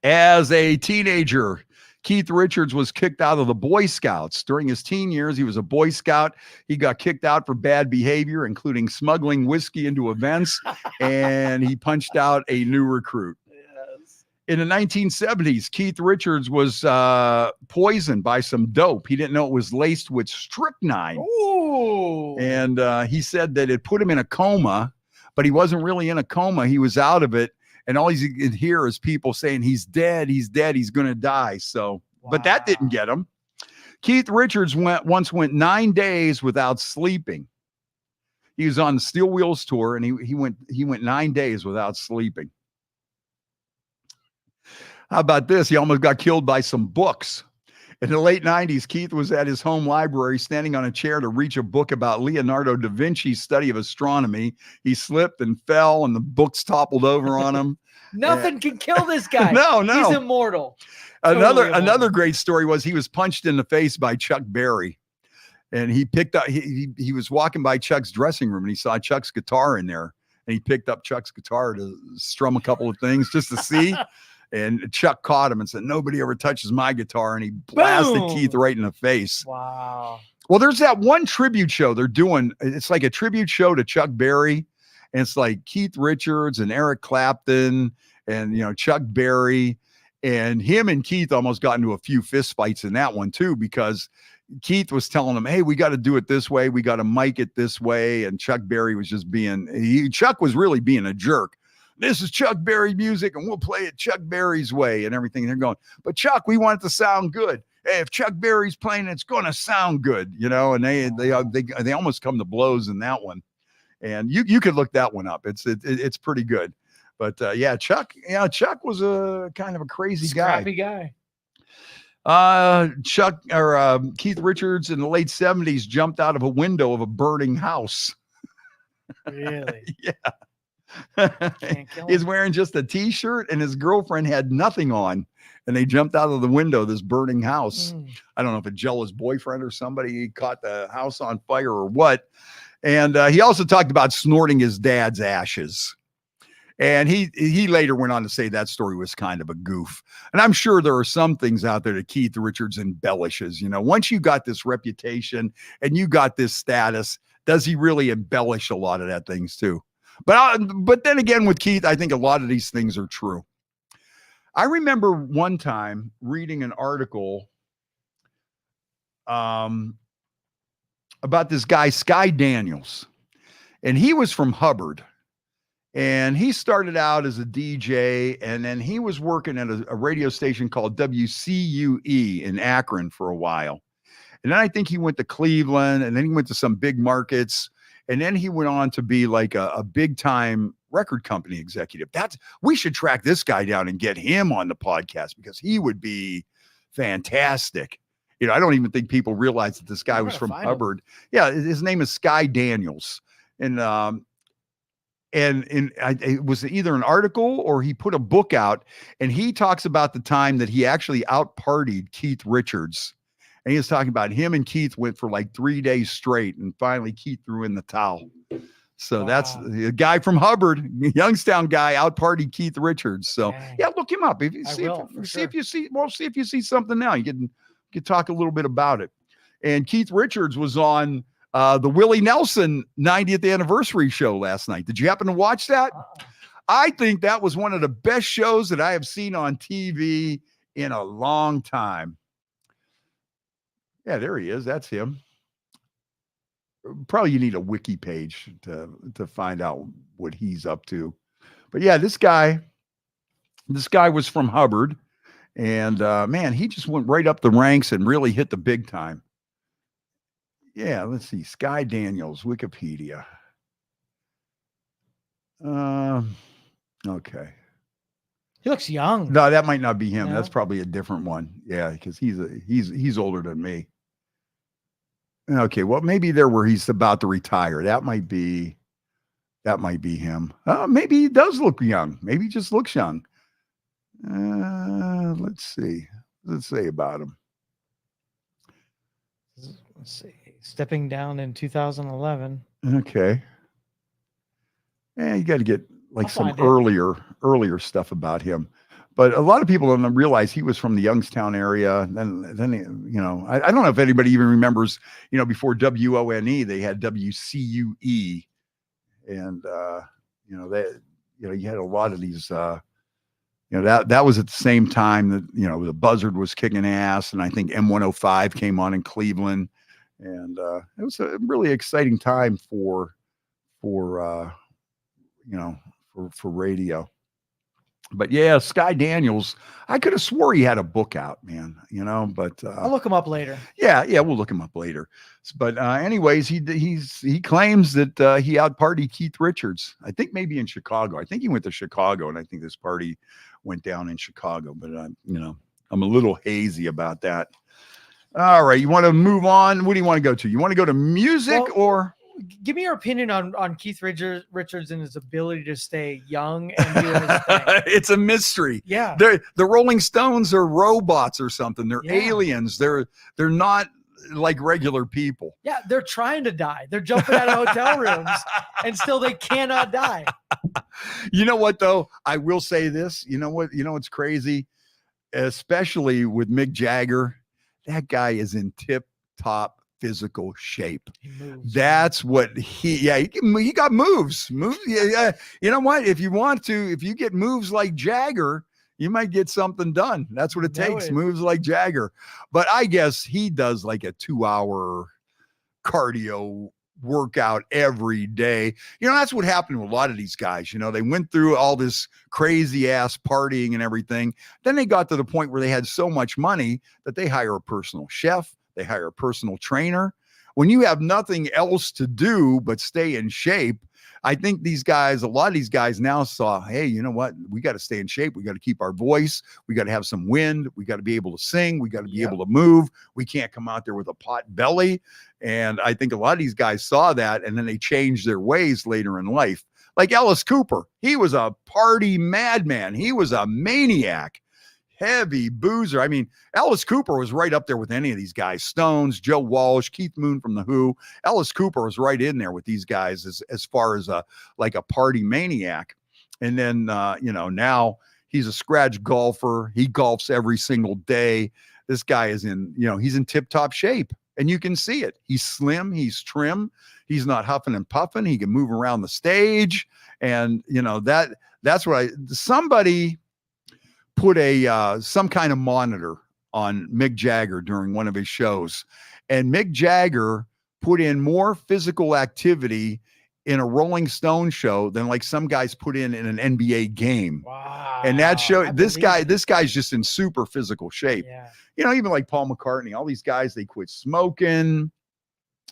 As a teenager, Keith Richards was kicked out of the Boy Scouts. During his teen years, he was a Boy Scout. He got kicked out for bad behavior, including smuggling whiskey into events, and he punched out a new recruit. In the 1970s, Keith Richards was poisoned by some dope. He didn't know it was laced with strychnine. Ooh. And he said that it put him in a coma, but he wasn't really in a coma. He was out of it. And all he could hear is people saying, he's dead, he's going to die. So, But that didn't get him. Keith Richards once went 9 days without sleeping. He was on the Steel Wheels tour, and he went 9 days without sleeping. How about this? He almost got killed by some books. In the late 90s, Keith was at his home library standing on a chair to reach a book about Leonardo da Vinci's study of astronomy. He slipped and fell, and the books toppled over on him. Nothing can kill this guy. No. He's immortal. Another great story was he was punched in the face by Chuck Berry. And he picked up, he was walking by Chuck's dressing room, and he saw Chuck's guitar in there. And he picked up Chuck's guitar to strum a couple of things just to see. And Chuck caught him and said, nobody ever touches my guitar. And he blasted Keith right in the face. Wow. Well, there's that one tribute show they're doing. It's like a tribute show to Chuck Berry. And it's like Keith Richards and Eric Clapton and, Chuck Berry. And him and Keith almost got into a few fist fights in that one, too, because Keith was telling him, hey, we got to do it this way. We got to mic it this way. And Chuck Berry was just Chuck was really being a jerk. This is Chuck Berry music, and we'll play it Chuck Berry's way and everything. And they're going, but Chuck, we want it to sound good. Hey, if Chuck Berry's playing, it's going to sound good, And they almost come to blows in that one. And you could look that one up. It's pretty good. But Chuck was a kind of a crazy Scrappy guy. Keith Richards in the late 70s jumped out of a window of a burning house. Really? Yeah. He's wearing just a t-shirt, and his girlfriend had nothing on, and they jumped out of the window of this burning house. I don't know if a jealous boyfriend or somebody caught the house on fire or what. And he also talked about snorting his dad's ashes. And he later went on to say that story was kind of a goof. And I'm sure there are some things out there that Keith Richards embellishes. Once you got this reputation and you got this status, does he really embellish a lot of that things too? But then again, with Keith, I think a lot of these things are true. I remember one time reading an article about this guy, Sky Daniels, and he was from Hubbard. And he started out as a DJ, and then he was working at a radio station called WCUE in Akron for a while. And then I think he went to Cleveland, and then he went to some big markets. And then he went on to be like a big time record company executive. We should track this guy down and get him on the podcast because he would be fantastic. I don't even think people realize that this guy was from Hubbard. Yeah. His name is Sky Daniels. And it was either an article or he put a book out, and he talks about the time that he actually out-partied Keith Richards. And he was talking about him and Keith went for like 3 days straight, and finally Keith threw in the towel. So That's the guy from Hubbard, Youngstown guy, out-partied Keith Richards. So look him up. See if you see something now. You can talk a little bit about it. And Keith Richards was on the Willie Nelson 90th anniversary show last night. Did you happen to watch that? I think that was one of the best shows that I have seen on TV in a long time. Yeah, there he is. That's him. Probably you need a wiki page to find out what he's up to. But yeah, this guy was from Hubbard, and man, he just went right up the ranks and really hit the big time. Yeah, let's see. Sky Daniels, Wikipedia. Okay. He looks young. No, that might not be him. No? That's probably a different one. Yeah, because he's older than me. Okay, well, maybe there where he's about to retire. That might be him. Maybe he does look young. Maybe he just looks young. Let's see. Let's say about him. Let's see. Stepping down in 2011. Okay. Yeah, you got to get like I'll some find it. earlier stuff about him. But a lot of people don't realize he was from the Youngstown area. Then you know, I don't know if anybody even remembers, you know, before WONE, they had WCUE. And you know, you had a lot of these you know, that was at the same time that, you know, the Buzzard was kicking ass, and I think M105 came on in Cleveland. And it was a really exciting time for you know, for radio. But yeah, Sky Daniels, I could have swore he had a book out, man, you know, but I'll look him up later. yeah, we'll look him up later. But anyways, he claims that he out-partied Keith Richards. I think maybe in Chicago. I think he went to Chicago, and I think this party went down in Chicago. But you know, I'm a little hazy about that. All right, you want to move on? What do you want to go to? You want to go to music or? Give me your opinion on Keith Richards and his ability to stay young and doing his thing. It's a mystery. Yeah. The Rolling Stones are robots or something. They're Yeah. aliens. They're not like regular people. Yeah, they're trying to die. They're jumping out of hotel rooms and still they cannot die. You know what, though? I will say this. You know what? You know what's crazy? Especially with Mick Jagger, that guy is in tip-top physical shape. That's what he got moves. Yeah. You know what? If you get moves like Jagger, you might get something done. That's what it takes. Moves like Jagger. But I guess he does like a 2-hour cardio workout every day. You know, that's what happened to a lot of these guys. You know, they went through all this crazy ass partying and everything. Then they got to the point where they had so much money that they hire a personal chef. They hire a personal trainer. When you have nothing else to do but stay in shape, I think a lot of these guys now saw, hey, you know what? We got to stay in shape. We got to keep our voice. We got to have some wind. We got to be able to sing. We got to be able to move. We can't come out there with a pot belly. And I think a lot of these guys saw that, and then they changed their ways later in life. Like Alice Cooper, he was a party madman. He was a maniac. Heavy boozer. I mean, Alice Cooper was right up there with any of these guys. Stones, Joe Walsh, Keith Moon from The Who. Alice Cooper was right in there with these guys as far as a party maniac. And then, you know, now he's a scratch golfer. He golfs every single day. This guy is he's in tip-top shape, and you can see it. He's slim. He's trim. He's not huffing and puffing. He can move around the stage. And, you know, that's what somebody put some kind of monitor on Mick Jagger during one of his shows. And Mick Jagger put in more physical activity in a Rolling Stone show than like some guys put in an NBA game. Wow. And that show, this guy's just in super physical shape. Yeah. You know, even like Paul McCartney, all these guys, they quit smoking.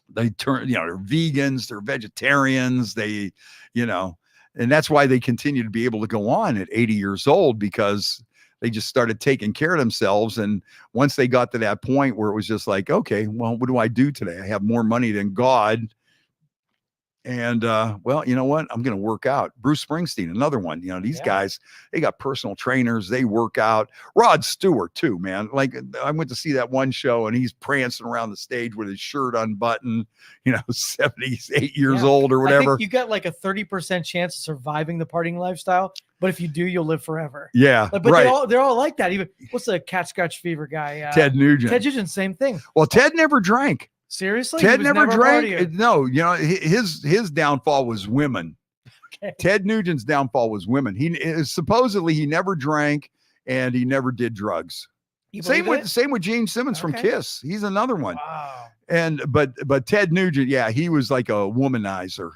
They turn, you know, they're vegans, they're vegetarians, and that's why they continue to be able to go on at 80 years old, because they just started taking care of themselves. And once they got to that point where it was just like, okay, well, what do I do today? I have more money than God. And, well, you know what? I'm going to work out. Bruce Springsteen, another one. You know, these guys, they got personal trainers. They work out. Rod Stewart, too, man. Like, I went to see that one show, and he's prancing around the stage with his shirt unbuttoned, 78 years old or whatever. I think you got like a 30% chance of surviving the partying lifestyle. But if you do, you'll live forever. Yeah, but right. they're all like that. Even what's the cat scratch fever guy? Ted Nugent. Ted Nugent, same thing. Well, Ted never drank. Seriously? Ted never drank. No, his downfall was women. Ted Nugent's downfall was women. Supposedly he never drank and he never did drugs. Same with Gene Simmons from Kiss. He's another one. Wow. But Ted Nugent, yeah, he was like a womanizer.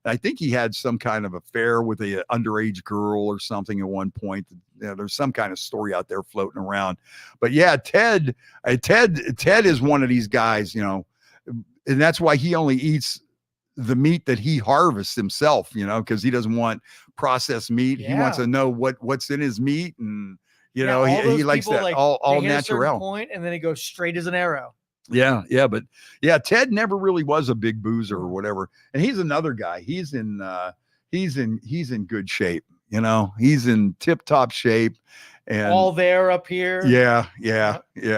I think he had some kind of affair with a underage girl or something at one point. There's some kind of story out there floating around. But yeah, Ted is one of these guys, and that's why he only eats the meat that he harvests himself, because he doesn't want processed meat. Yeah. He wants to know what's in his meat, and he likes that all natural point, and then he goes straight as an arrow. Yeah, but Ted never really was a big boozer or whatever. And he's another guy. He's in good shape. He's in tip-top shape, and all there up here. Yeah.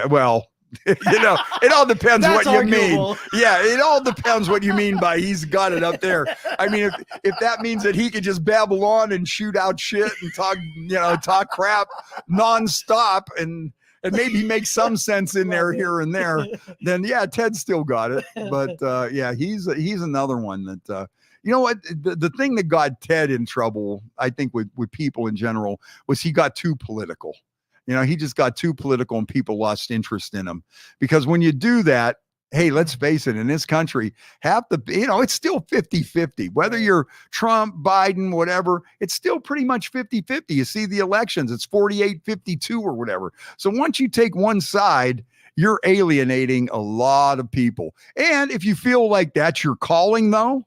Well, it all depends what you mean. Yeah, it all depends what you mean by he's got it up there. I mean, if that means that he could just babble on and shoot out shit and talk crap nonstop and maybe make some sense in there here and there, then yeah, Ted still got it. But he's another one that what the thing that got Ted in trouble, I think, with people in general, was he got too political. He just got too political and people lost interest in him. Because when you do that, hey, let's face it, in this country, it's still 50-50. Whether you're Trump, Biden, whatever, it's still pretty much 50-50. You see the elections, it's 48-52 or whatever. So once you take one side, you're alienating a lot of people. And if you feel like that's your calling, though,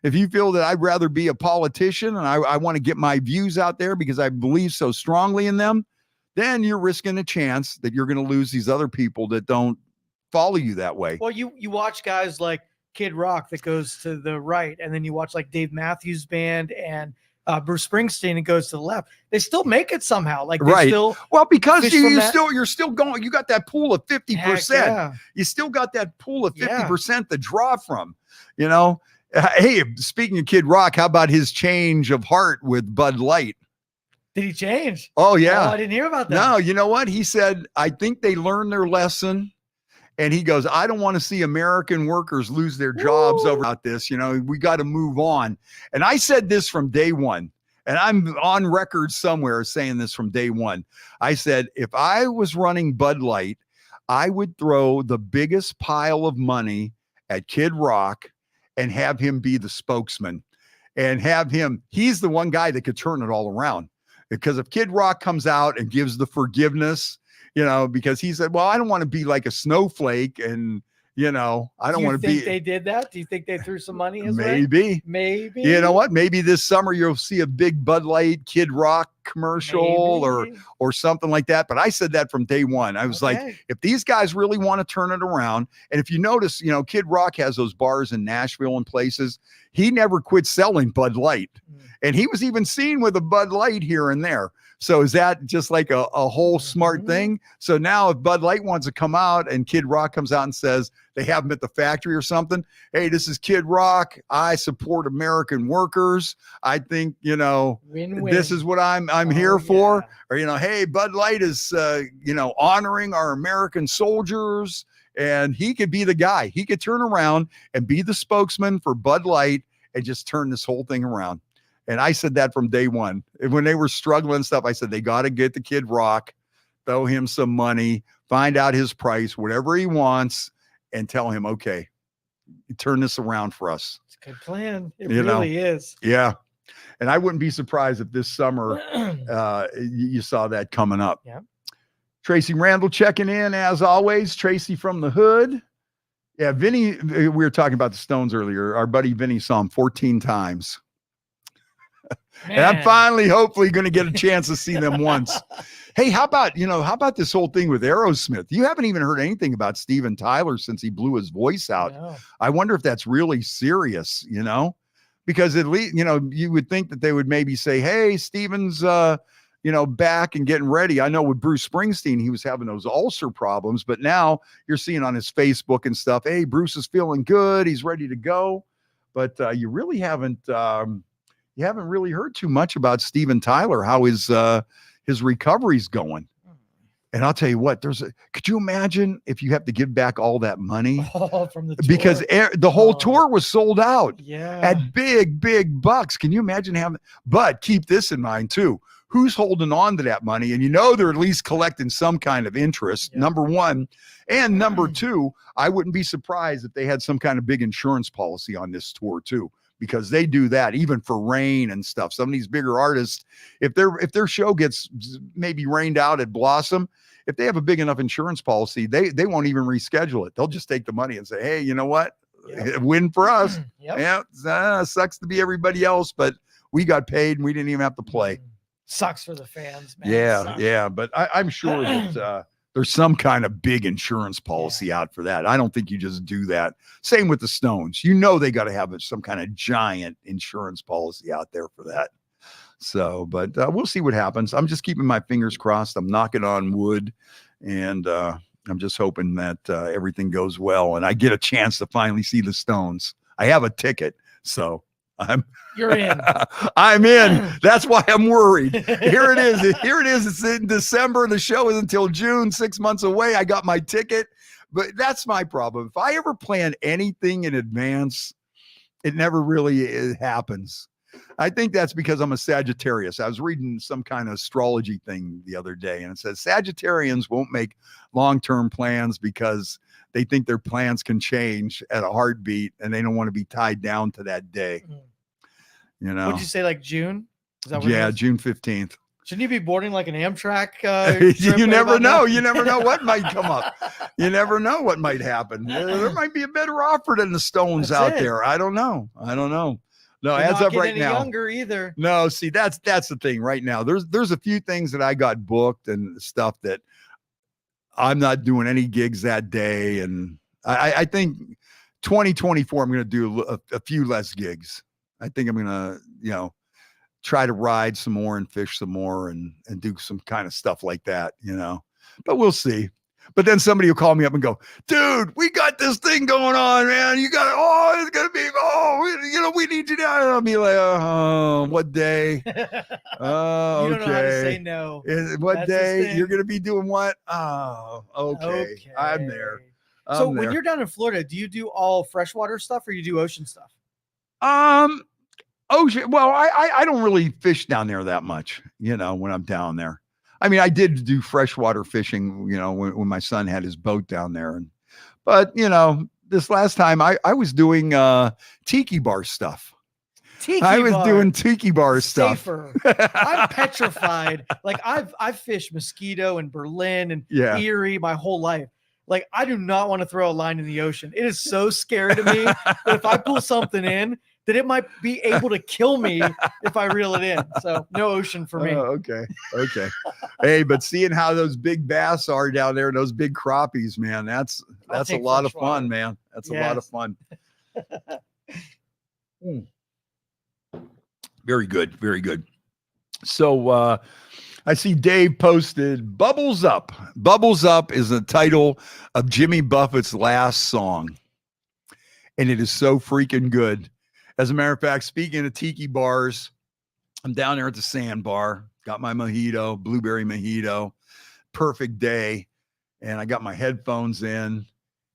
if you feel that I'd rather be a politician and I want to get my views out there because I believe so strongly in them, then you're risking a chance that you're going to lose these other people that don't follow you that way. Well, you watch guys like Kid Rock that goes to the right, and then you watch like Dave Matthews Band and Bruce Springsteen and goes to the left. They still make it somehow. Like right. Because you're still going. You got that pool of 50%. Yeah. You still got that pool of 50% to draw from. Hey, speaking of Kid Rock, how about his change of heart with Bud Light? Did he change? Oh yeah. Oh, I didn't hear about that. No, you know what? He said, I think they learned their lesson. And he goes, I don't want to see American workers lose their jobs over this. We got to move on. And I said this from day one, and I'm on record somewhere saying this from day one. I said, if I was running Bud Light, I would throw the biggest pile of money at Kid Rock and have him be the spokesman and he's the one guy that could turn it all around. Because if Kid Rock comes out and gives the forgiveness, because he said, well, I don't want to be like a snowflake and, I don't want to be. They did that? Do you think they threw some money his way? Maybe. You know what? Maybe this summer you'll see a big Bud Light Kid Rock commercial or something like that. But I said that from day one. I was like, if these guys really want to turn it around, and if you notice, Kid Rock has those bars in Nashville and places, he never quit selling Bud Light. And he was even seen with a Bud Light here and there. So is that just like a whole smart thing? So now if Bud Light wants to come out and Kid Rock comes out and says they have him at the factory or something, hey, this is Kid Rock. I support American workers. I think, win-win. This is what I'm here for. Or, hey, Bud Light is, honoring our American soldiers. And he could be the guy. He could turn around and be the spokesman for Bud Light and just turn this whole thing around. And I said that from day one. When they were struggling and stuff, I said, they got to get the Kid Rock, throw him some money, find out his price, whatever he wants, and tell him, okay, turn this around for us. It's a good plan. It really is. Yeah. And I wouldn't be surprised if this summer you saw that coming up. Yeah. Tracy Randall checking in as always. Tracy from the hood. Yeah, Vinny, we were talking about the Stones earlier. Our buddy Vinny saw him 14 times. Man. And I'm finally, hopefully, going to get a chance to see them once. Hey, how about this whole thing with Aerosmith? You haven't even heard anything about Steven Tyler since he blew his voice out. No. I wonder if that's really serious, because at least, you would think that they would maybe say, hey, Steven's, back and getting ready. I know with Bruce Springsteen, he was having those ulcer problems, but now you're seeing on his Facebook and stuff, hey, Bruce is feeling good. He's ready to go. But you really haven't really heard too much about Steven Tyler, how his recovery's going. And I'll tell you what, could you imagine if you have to give back all that money? Oh, from the tour. Because the whole tour was sold out Yeah. at big bucks. Can you imagine having, but keep this in mind too. Who's holding on to that money? And they're at least collecting some kind of interest, Yeah. number one. And number two, I wouldn't be surprised if they had some kind of big insurance policy on this tour too, because they do that even for rain and stuff. Some of these bigger artists, if their show gets maybe rained out at Blossom, if they have a big enough insurance policy, they won't even reschedule it. They'll just take the money and say, hey, you know what? Yep. Win for us. Yep. Yeah, sucks to be everybody else, but we got paid and we didn't even have to play. Sucks for the fans, man. Yeah. But I'm sure that there's some kind of big insurance policy out for that. I don't think you just do that. Same with the Stones. They got to have some kind of giant insurance policy out there for that. So, but we'll see what happens. I'm just keeping my fingers crossed. I'm knocking on wood, and I'm just hoping that everything goes well and I get a chance to finally see the Stones. I have a ticket, so You're in. I'm in. That's why I'm worried. Here it is. It's in December. The show is until June, 6 months away. I got my ticket, but that's my problem. If I ever plan anything in advance, it never really happens. I think that's because I'm a Sagittarius. I was reading some kind of astrology thing the other day, and it says Sagittarians won't make long-term plans because they think their plans can change at a heartbeat, and they don't want to be tied down to that day. What'd you say, like June? Is that what yeah, June 15th. Shouldn't you be boarding like an Amtrak? You never know. You never know what might come up. You never know what might happen. There might be a better offer than the Stones there. I don't know. No, You're as not of getting right any now, younger either. No, see, that's the thing right now. There's a few things that I got booked and stuff that I'm not doing any gigs that day. And I think 2024, I'm going to do a few less gigs. I think I'm going to, try to ride some more and fish some more and do some kind of stuff like that, but we'll see. But then somebody will call me up and go, dude, we got this thing going on, man. You got it. It's going to be, we need you down. And I'll be like, oh, what day? You Okay. don't know how to say no. What day? You're going to be doing what? Oh, okay. I'm there. So when you're down in Florida, do you do all freshwater stuff or you do ocean stuff? Ocean. Well, I don't really fish down there that much, when I'm down there. I mean, I did do freshwater fishing, when my son had his boat down there. But this last time I was doing tiki bar stuff. Doing tiki bar stuff. Safer. I'm petrified. Like I've fished Mosquito and Berlin and Erie my whole life. Like I do not want to throw a line in the ocean. It is so scary to me that if I pull something in, that it might be able to kill me if I reel it in. So no ocean for me. Oh, okay. Hey, but seeing how those big bass are down there and those big crappies, man, that's a lot of fun, man. That's a lot of fun. Very good. Very good. So I see Dave posted Bubbles Up. Bubbles Up is the title of Jimmy Buffett's last song. And it is so freaking good. As a matter of fact, speaking of tiki bars, I'm down there at the Sandbar, got my mojito, blueberry mojito, perfect day. And I got my headphones in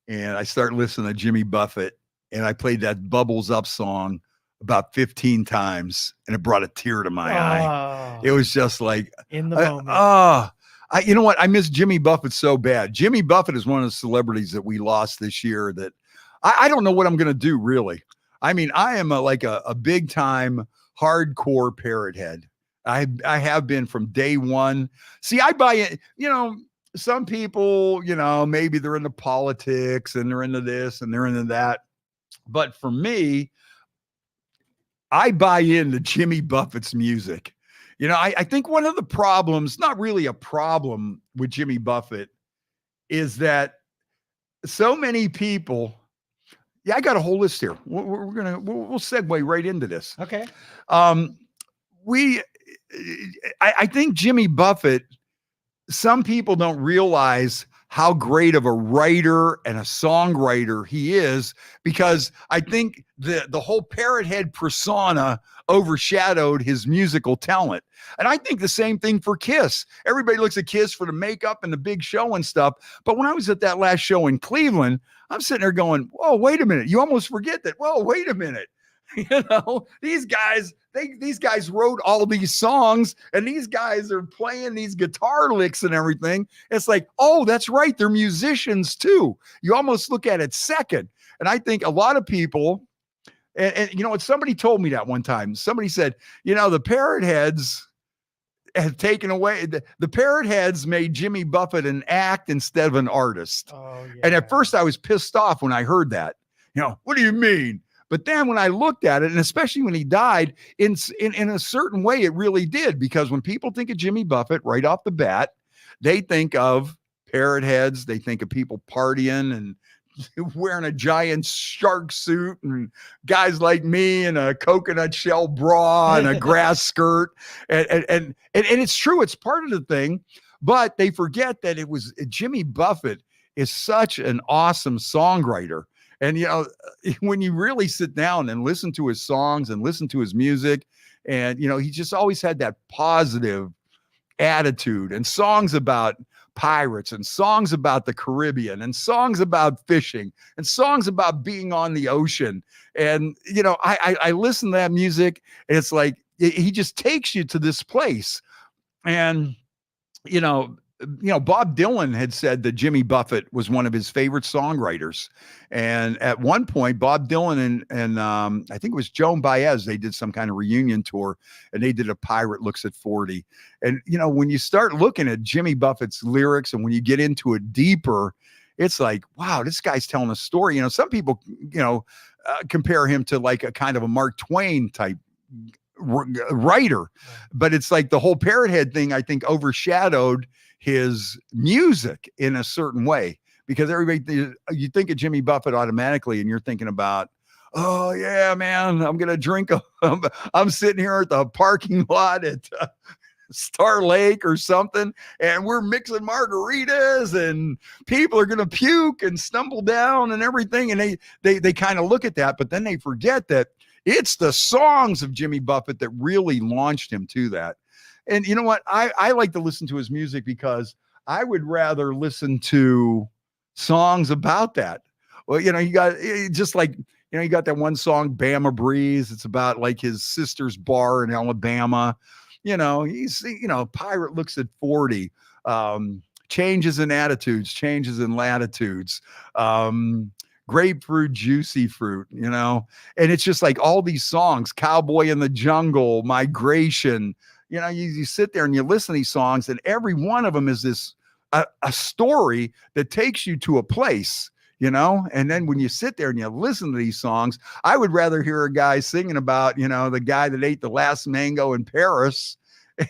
and I start listening to Jimmy Buffett. And I played that Bubbles Up song about 15 times and it brought a tear to my eye. It was just like in the moment. You know what? I miss Jimmy Buffett so bad. Jimmy Buffett is one of the celebrities that we lost this year that I don't know what I'm going to do really. I mean, I am a big time hardcore parrot head. I have been from day one. See, I buy it, some people, maybe they're into politics and they're into this and they're into that. But for me, I buy into Jimmy Buffett's music. I think one of the problems, not really a problem with Jimmy Buffett, is that so many people. Yeah, I got a whole list here. We'll segue right into this. Okay. I think Jimmy Buffett, some people don't realize how great of a writer and a songwriter he is, because I think the whole Parrot Head persona overshadowed his musical talent. And I think the same thing for Kiss. Everybody looks at Kiss for the makeup and the big show and stuff. But when I was at that last show in Cleveland, I'm sitting there going, whoa, wait a minute. You almost forget that. Whoa, wait a minute. You know, these guys wrote all these songs, and these guys are playing these guitar licks and everything. It's like, oh, that's right. They're musicians too. You almost look at it second. And I think a lot of people, and you know what, somebody told me that one time. Somebody said, you know, the Parrot Heads have taken away, the Parrot Heads made Jimmy Buffett an act instead of an artist. Oh, yeah. And at first I was pissed off when I heard that. You know, what do you mean? But then when I looked at it, and especially when he died, in a certain way, it really did. Because when people think of Jimmy Buffett right off the bat, they think of Parrot Heads. They think of people partying and wearing a giant shark suit, and guys like me in a coconut shell bra and a grass skirt. And it's true. It's part of the thing. But they forget that it was Jimmy Buffett is such an awesome songwriter. And, you know, when you really sit down and listen to his songs and listen to his music, and, you know, he just always had that positive attitude, and songs about pirates, and songs about the Caribbean, and songs about fishing, and songs about being on the ocean. And, you know, I listen to that music, and it's like, he just takes you to this place. And, you know, Bob Dylan had said that Jimmy Buffett was one of his favorite songwriters. And at one point, Bob Dylan and I think it was Joan Baez, they did some kind of reunion tour, and they did a Pirate Looks at 40. And, you know, when you start looking at Jimmy Buffett's lyrics, and when you get into it deeper, it's like, wow, this guy's telling a story. You know, some people, you know, compare him to like a kind of a Mark Twain type writer, but it's like the whole Parrot Head thing, I think, overshadowed his music in a certain way, because everybody, you think of Jimmy Buffett automatically, and you're thinking about, oh yeah, man, I'm gonna drink. I'm sitting here at the parking lot at Star Lake or something, and we're mixing margaritas, and people are gonna puke and stumble down and everything. And they kind of look at that, but then they forget that it's the songs of Jimmy Buffett that really launched him to that. And you know what? I like to listen to his music because I would rather listen to songs about that. Well, you know, you got just like, you know, you got that one song, Bama Breeze. It's about like his sister's bar in Alabama. You know, he's, you know, Pirate Looks at 40. Changes in attitudes, changes in latitudes. Grapefruit, Juicy Fruit, you know, and it's just like all these songs, Cowboy in the Jungle, Migration. You know, you sit there and you listen to these songs, and every one of them is this a story that takes you to a place, you know. And then when you sit there and you listen to these songs, I would rather hear a guy singing about, you know, the guy that ate the last mango in Paris,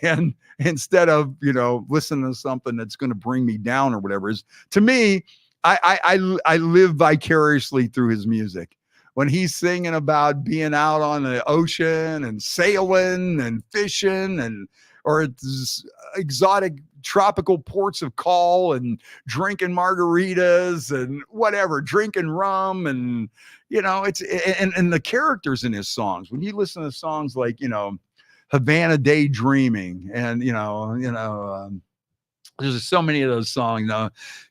and instead of, you know, listening to something that's going to bring me down or whatever. Is to me, I live vicariously through his music. When he's singing about being out on the ocean and sailing and fishing, and or it's exotic tropical ports of call and drinking margaritas and whatever, drinking rum, and, you know, it's, and the characters in his songs, when you listen to songs like, you know, Havana Daydreaming, and, there's so many of those songs.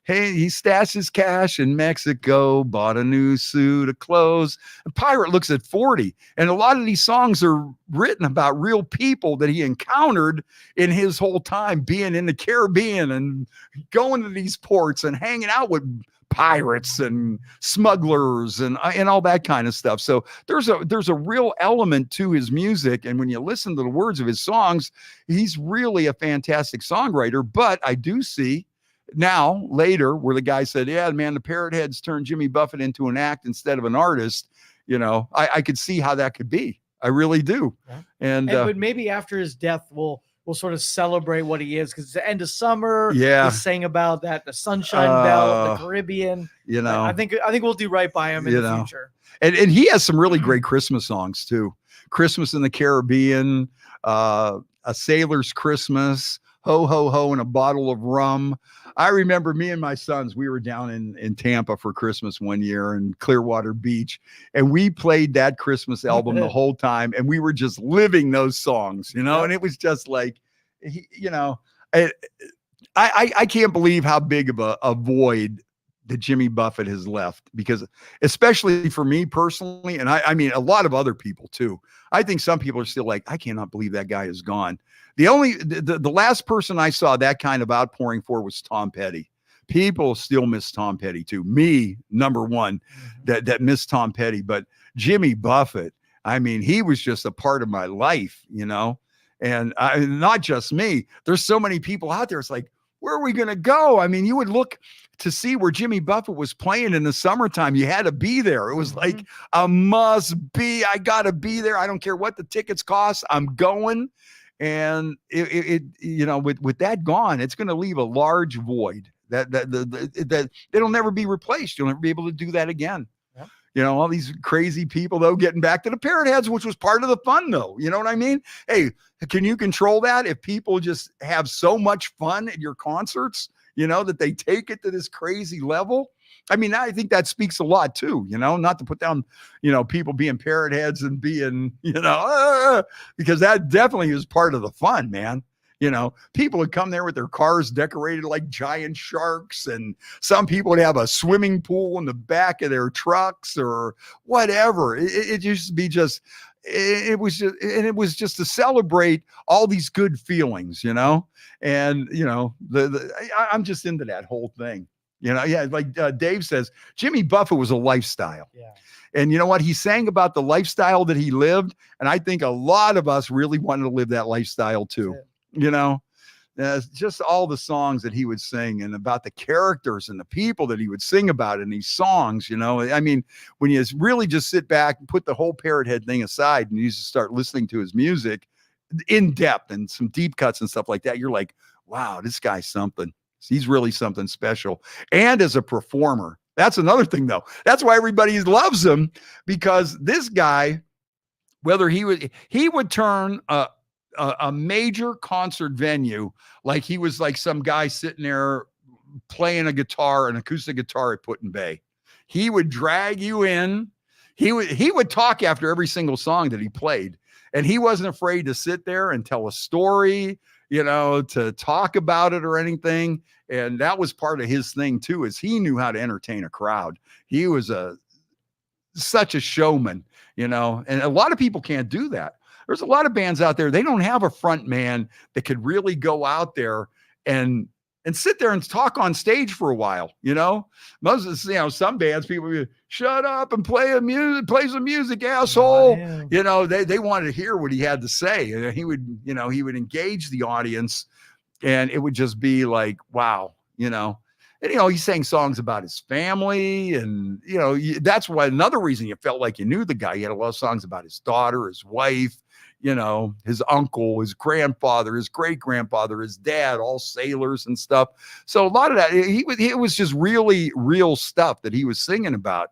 Hey, he stashed his cash in Mexico, bought a new suit of clothes. And Pirate Looks at 40. And a lot of these songs are written about real people that he encountered in his whole time being in the Caribbean and going to these ports and hanging out with pirates and smugglers and all that kind of stuff. So there's a real element to his music. And when you listen to the words of his songs, he's really a fantastic songwriter. But I do see now later where the guy said, yeah, man, the Parrot Heads turned Jimmy Buffett into an act instead of an artist. You know, I could see how that could be. I really do. Yeah. And but maybe after his death, we'll sort of celebrate what he is, because it's the end of summer. Yeah, he's saying about that, the Sunshine Belt, the Caribbean. You know, I think we'll do right by him in the future. And he has some really great Christmas songs too. Christmas in the Caribbean, A Sailor's Christmas, ho, ho, ho, and a bottle of rum. I remember me and my sons, we were down in Tampa for Christmas one year in Clearwater Beach, and we played that Christmas album the whole time, and we were just living those songs, you know, Yep. and it was just like, you know, I can't believe how big of a void that Jimmy Buffett has left, because especially for me personally, and I mean a lot of other people too. I think some people are still like, I cannot believe that guy is gone. The last person I saw that kind of outpouring for was Tom Petty. People still miss Tom Petty too. Me, number one, that miss Tom Petty. But Jimmy Buffett, I mean, he was just a part of my life, you know, and not just me. There's so many people out there. It's like, where are we going to go? I mean, you would look to see where Jimmy Buffett was playing in the summertime. You had to be there. It was like a must be. I got to be there. I don't care what the tickets cost. I'm going. And it you know, with that gone, it's going to leave a large void that it'll never be replaced. You'll never be able to do that again. Yeah. You know, all these crazy people though, getting back to the Parrot Heads, which was part of the fun though. You know what I mean? Hey, can you control that? If people just have so much fun at your concerts, you know, that they take it to this crazy level. I mean, I think that speaks a lot too, you know, not to put down, you know, people being Parrot Heads and being, you know, because that definitely is part of the fun, man. You know, people would come there with their cars decorated like giant sharks, and some people would have a swimming pool in the back of their trucks or whatever. It used to be just, it was just to celebrate all these good feelings, you know, and you know, I'm just into that whole thing. You know, yeah, like Dave says, Jimmy Buffett was a lifestyle. Yeah. And you know what? He sang about the lifestyle that he lived. And I think a lot of us really wanted to live that lifestyle too. You know, just all the songs that he would sing and about the characters and the people that he would sing about in these songs. You know, I mean, when you really just sit back and put the whole Parrot Head thing aside and you just start listening to his music in depth and some deep cuts and stuff like that, you're like, wow, this guy's something. He's really something special. And as a performer, that's another thing though. That's why everybody loves him, because this guy, whether he would turn a major concert venue, like he was like some guy sitting there playing a guitar, an acoustic guitar at Put-in-Bay. He would drag you in. He would talk after every single song that he played. And he wasn't afraid to sit there and tell a story, you know, to talk about it or anything. And that was part of his thing too, is he knew how to entertain a crowd. He was such a showman, you know, and a lot of people can't do that. There's a lot of bands out there, they don't have a front man that could really go out there and sit there and talk on stage for a while, you know. Most of, you know, some bands, people would be, shut up and play some music, asshole. Oh, you know, they wanted to hear what he had to say. And he would, you know, he would engage the audience, and it would just be like, wow, you know. And, you know, he sang songs about his family, and, you know, that's why another reason you felt like you knew the guy. He had a lot of songs about his daughter, his wife, you know, his uncle, his grandfather, his great grandfather, his dad, all sailors and stuff. So a lot of that, it was just really real stuff that he was singing about.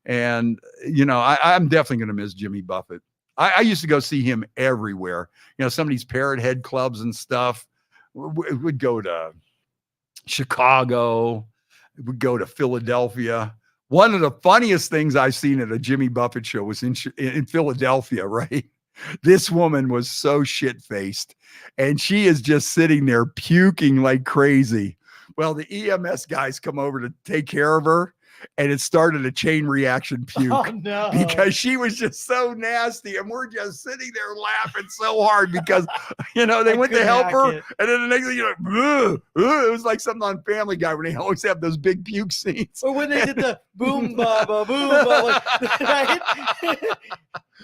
And, you know, I'm definitely going to miss Jimmy Buffett. I used to go see him everywhere. You know, some of these Parrot Head clubs and stuff. Would go to Chicago, would go to Philadelphia. One of the funniest things I've seen at a Jimmy Buffett show was in Philadelphia, right? This woman was so shit-faced, and she is just sitting there puking like crazy. Well, the EMS guys come over to take care of her, and it started a chain reaction puke. Oh, no. Because she was just so nasty, and we're just sitting there laughing so hard because, you know, they went to help her, and then the next thing you know, it was like something on Family Guy when they always have those big puke scenes. Or when they did the boom baba boom baba, right?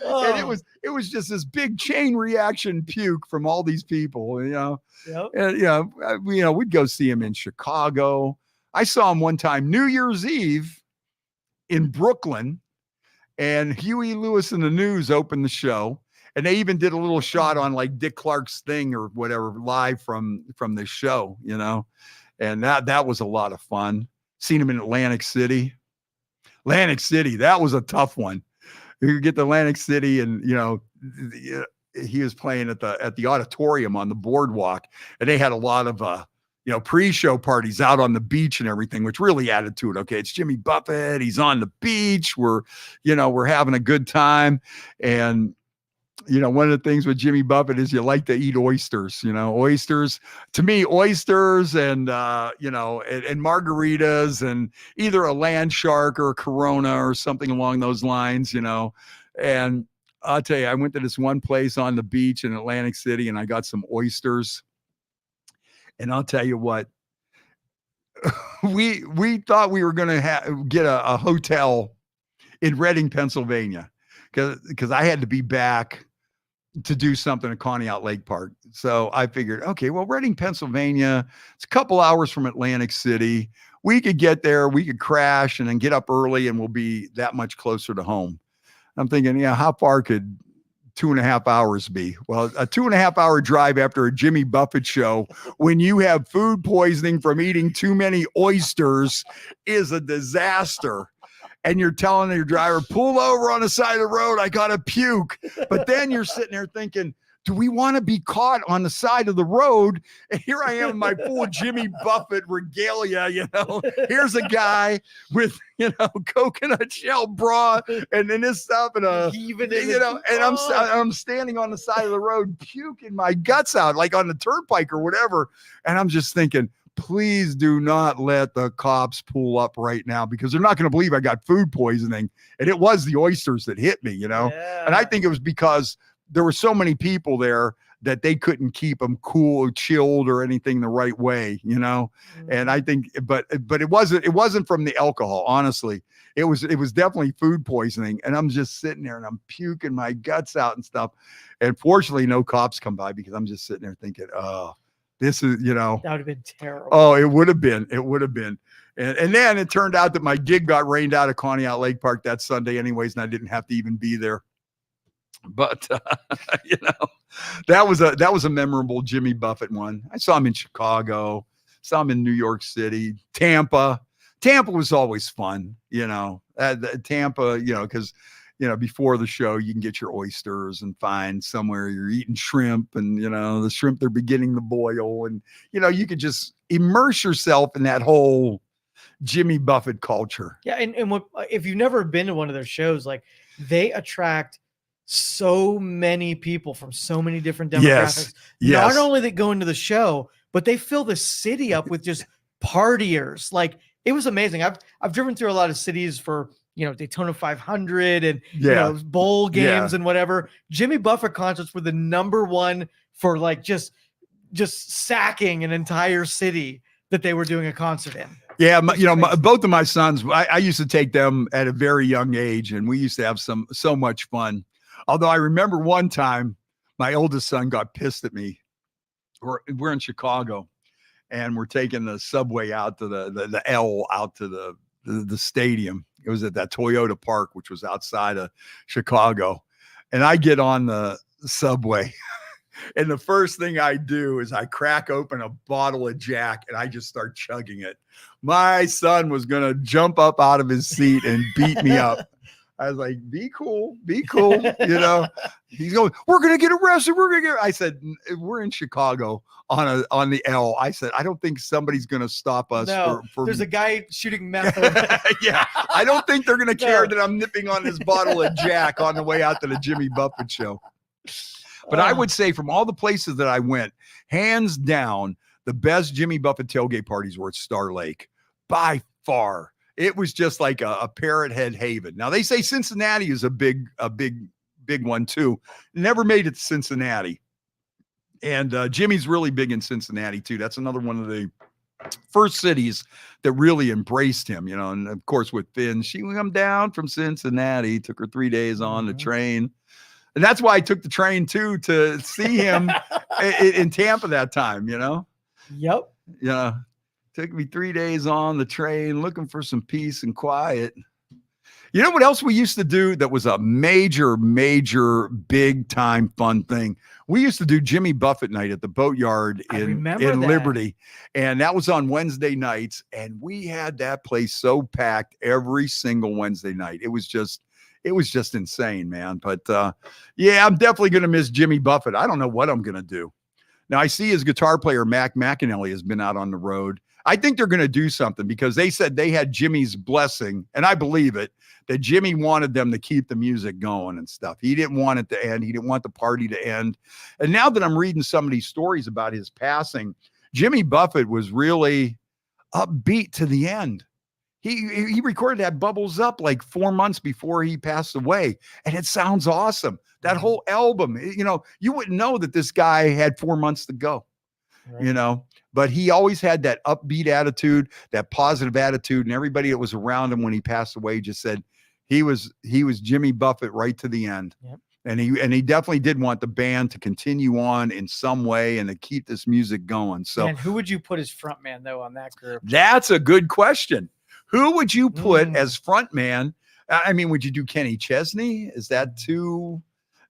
And it was just this big chain reaction puke from all these people, you know. Yep. And you know, we'd go see him in Chicago. I saw him one time, New Year's Eve in Brooklyn, and Huey Lewis and the News opened the show. And they even did a little shot on like Dick Clark's thing or whatever live from the show, you know. And that was a lot of fun. Seen him in Atlantic City. Atlantic City, that was a tough one. You get to Atlantic City, and you know, he was playing at the auditorium on the boardwalk, and they had a lot of pre-show parties out on the beach and everything, which really added to it. Okay, it's Jimmy Buffett. He's on the beach. We're having a good time. And one of the things with Jimmy Buffett is you like to eat oysters. Oysters, to me, oysters and margaritas and either a land shark or a Corona or something along those lines, And I'll tell you, I went to this one place on the beach in Atlantic City and I got some oysters. And I'll tell you what, we thought we were going to get a hotel in Reading, Pennsylvania, because I had to be back to do something at Conneaut Lake Park. So I figured, okay, well, Reading, Pennsylvania, it's a couple hours from Atlantic City. We could get there, we could crash and then get up early and we'll be that much closer to home. I'm thinking, how far could 2.5 hours be? Well, a 2.5 hour drive after a Jimmy Buffett show when you have food poisoning from eating too many oysters is a disaster. And you're telling your driver, pull over on the side of the road, I gotta puke. But then you're sitting there thinking, do we want to be caught on the side of the road? And here I am in my full Jimmy Buffett regalia, Here's a guy with, coconut shell bra and then this stuff and I'm standing on the side of the road puking my guts out, like on the turnpike or whatever. And I'm just thinking, please do not let the cops pull up right now because they're not going to believe I got food poisoning. And it was the oysters that hit me, Yeah. And I think it was because there were so many people there that they couldn't keep them cool or chilled or anything the right way, And I think, but it wasn't from the alcohol. Honestly, it was definitely food poisoning. And I'm just sitting there and I'm puking my guts out and stuff. And fortunately, no cops come by because I'm just sitting there thinking, oh, this is, that would have been terrible. Oh, it would have been. And then it turned out that my gig got rained out at Conneaut Lake Park that Sunday anyways, and I didn't have to even be there. But, that was a memorable Jimmy Buffett one. I saw him in Chicago, saw him in New York City, Tampa. Tampa was always fun, Tampa, because before the show, you can get your oysters and find somewhere you're eating shrimp and, the shrimp, they're beginning to boil. And, you could just immerse yourself in that whole Jimmy Buffett culture. Yeah. And what, if you've never been to one of their shows, like they attract so many people from so many different demographics. Yes. Not only that go into the show, but they fill the city up with just partiers. Like it was amazing. I've driven through a lot of cities for, Daytona 500 and bowl games and whatever. Jimmy Buffett concerts were the number one for like just sacking an entire city that they were doing a concert in. Yeah, both of my sons, I used to take them at a very young age, and we used to have so much fun. Although I remember one time my oldest son got pissed at me. We're in Chicago, and we're taking the subway out to the L out to the stadium. It was at that Toyota Park, which was outside of Chicago. And I get on the subway and the first thing I do is I crack open a bottle of Jack and I just start chugging it. My son was going to jump up out of his seat and beat me up. I was like, be cool. He's going, we're going to get arrested. I said, we're in Chicago on the L. I said, I don't think somebody's going to stop us. No, there's a guy shooting meth. Yeah. I don't think they're going to care that I'm nipping on this bottle of Jack on the way out to the Jimmy Buffett show. But I would say from all the places that I went, hands down, the best Jimmy Buffett tailgate parties were at Star Lake by far. It was just like a Parrot Head haven. Now they say Cincinnati is a big one too. Never made it to Cincinnati. And Jimmy's really big in Cincinnati too. That's another one of the first cities that really embraced him, and of course with Finn, she come down from Cincinnati, took her 3 days on the train. And that's why I took the train too, to see him in Tampa that time, Yep. Yeah. Took me 3 days on the train looking for some peace and quiet. You know what else we used to do that was a major, big time fun thing? We used to do Jimmy Buffett night at the Boatyard in Liberty. And that was on Wednesday nights. And we had that place so packed every single Wednesday night. It was just it was just insane, man. But yeah, I'm definitely going to miss Jimmy Buffett. I don't know what I'm going to do. Now, I see his guitar player, Mac McAnally, has been out on the road. I think they're going to do something because they said they had Jimmy's blessing, and I believe it, that Jimmy wanted them to keep the music going and stuff. He didn't want it to end. He didn't want the party to end. And now that I'm reading some of these stories about his passing, Jimmy Buffett was really upbeat to the end. He recorded that Bubbles Up like 4 months before he passed away, and it sounds awesome. That whole album, you know, you wouldn't know that this guy had 4 months to go, right. You know, but he always had that upbeat attitude, that positive attitude, and everybody that was around him when he passed away just said he was Jimmy Buffett right to the end. Yep. And he definitely did want the band to continue on in some way and to keep this music going. So, and who would you put as front man though on that group? That's a good question. Who would you put as front man? I mean, would you do Kenny Chesney? Is that too?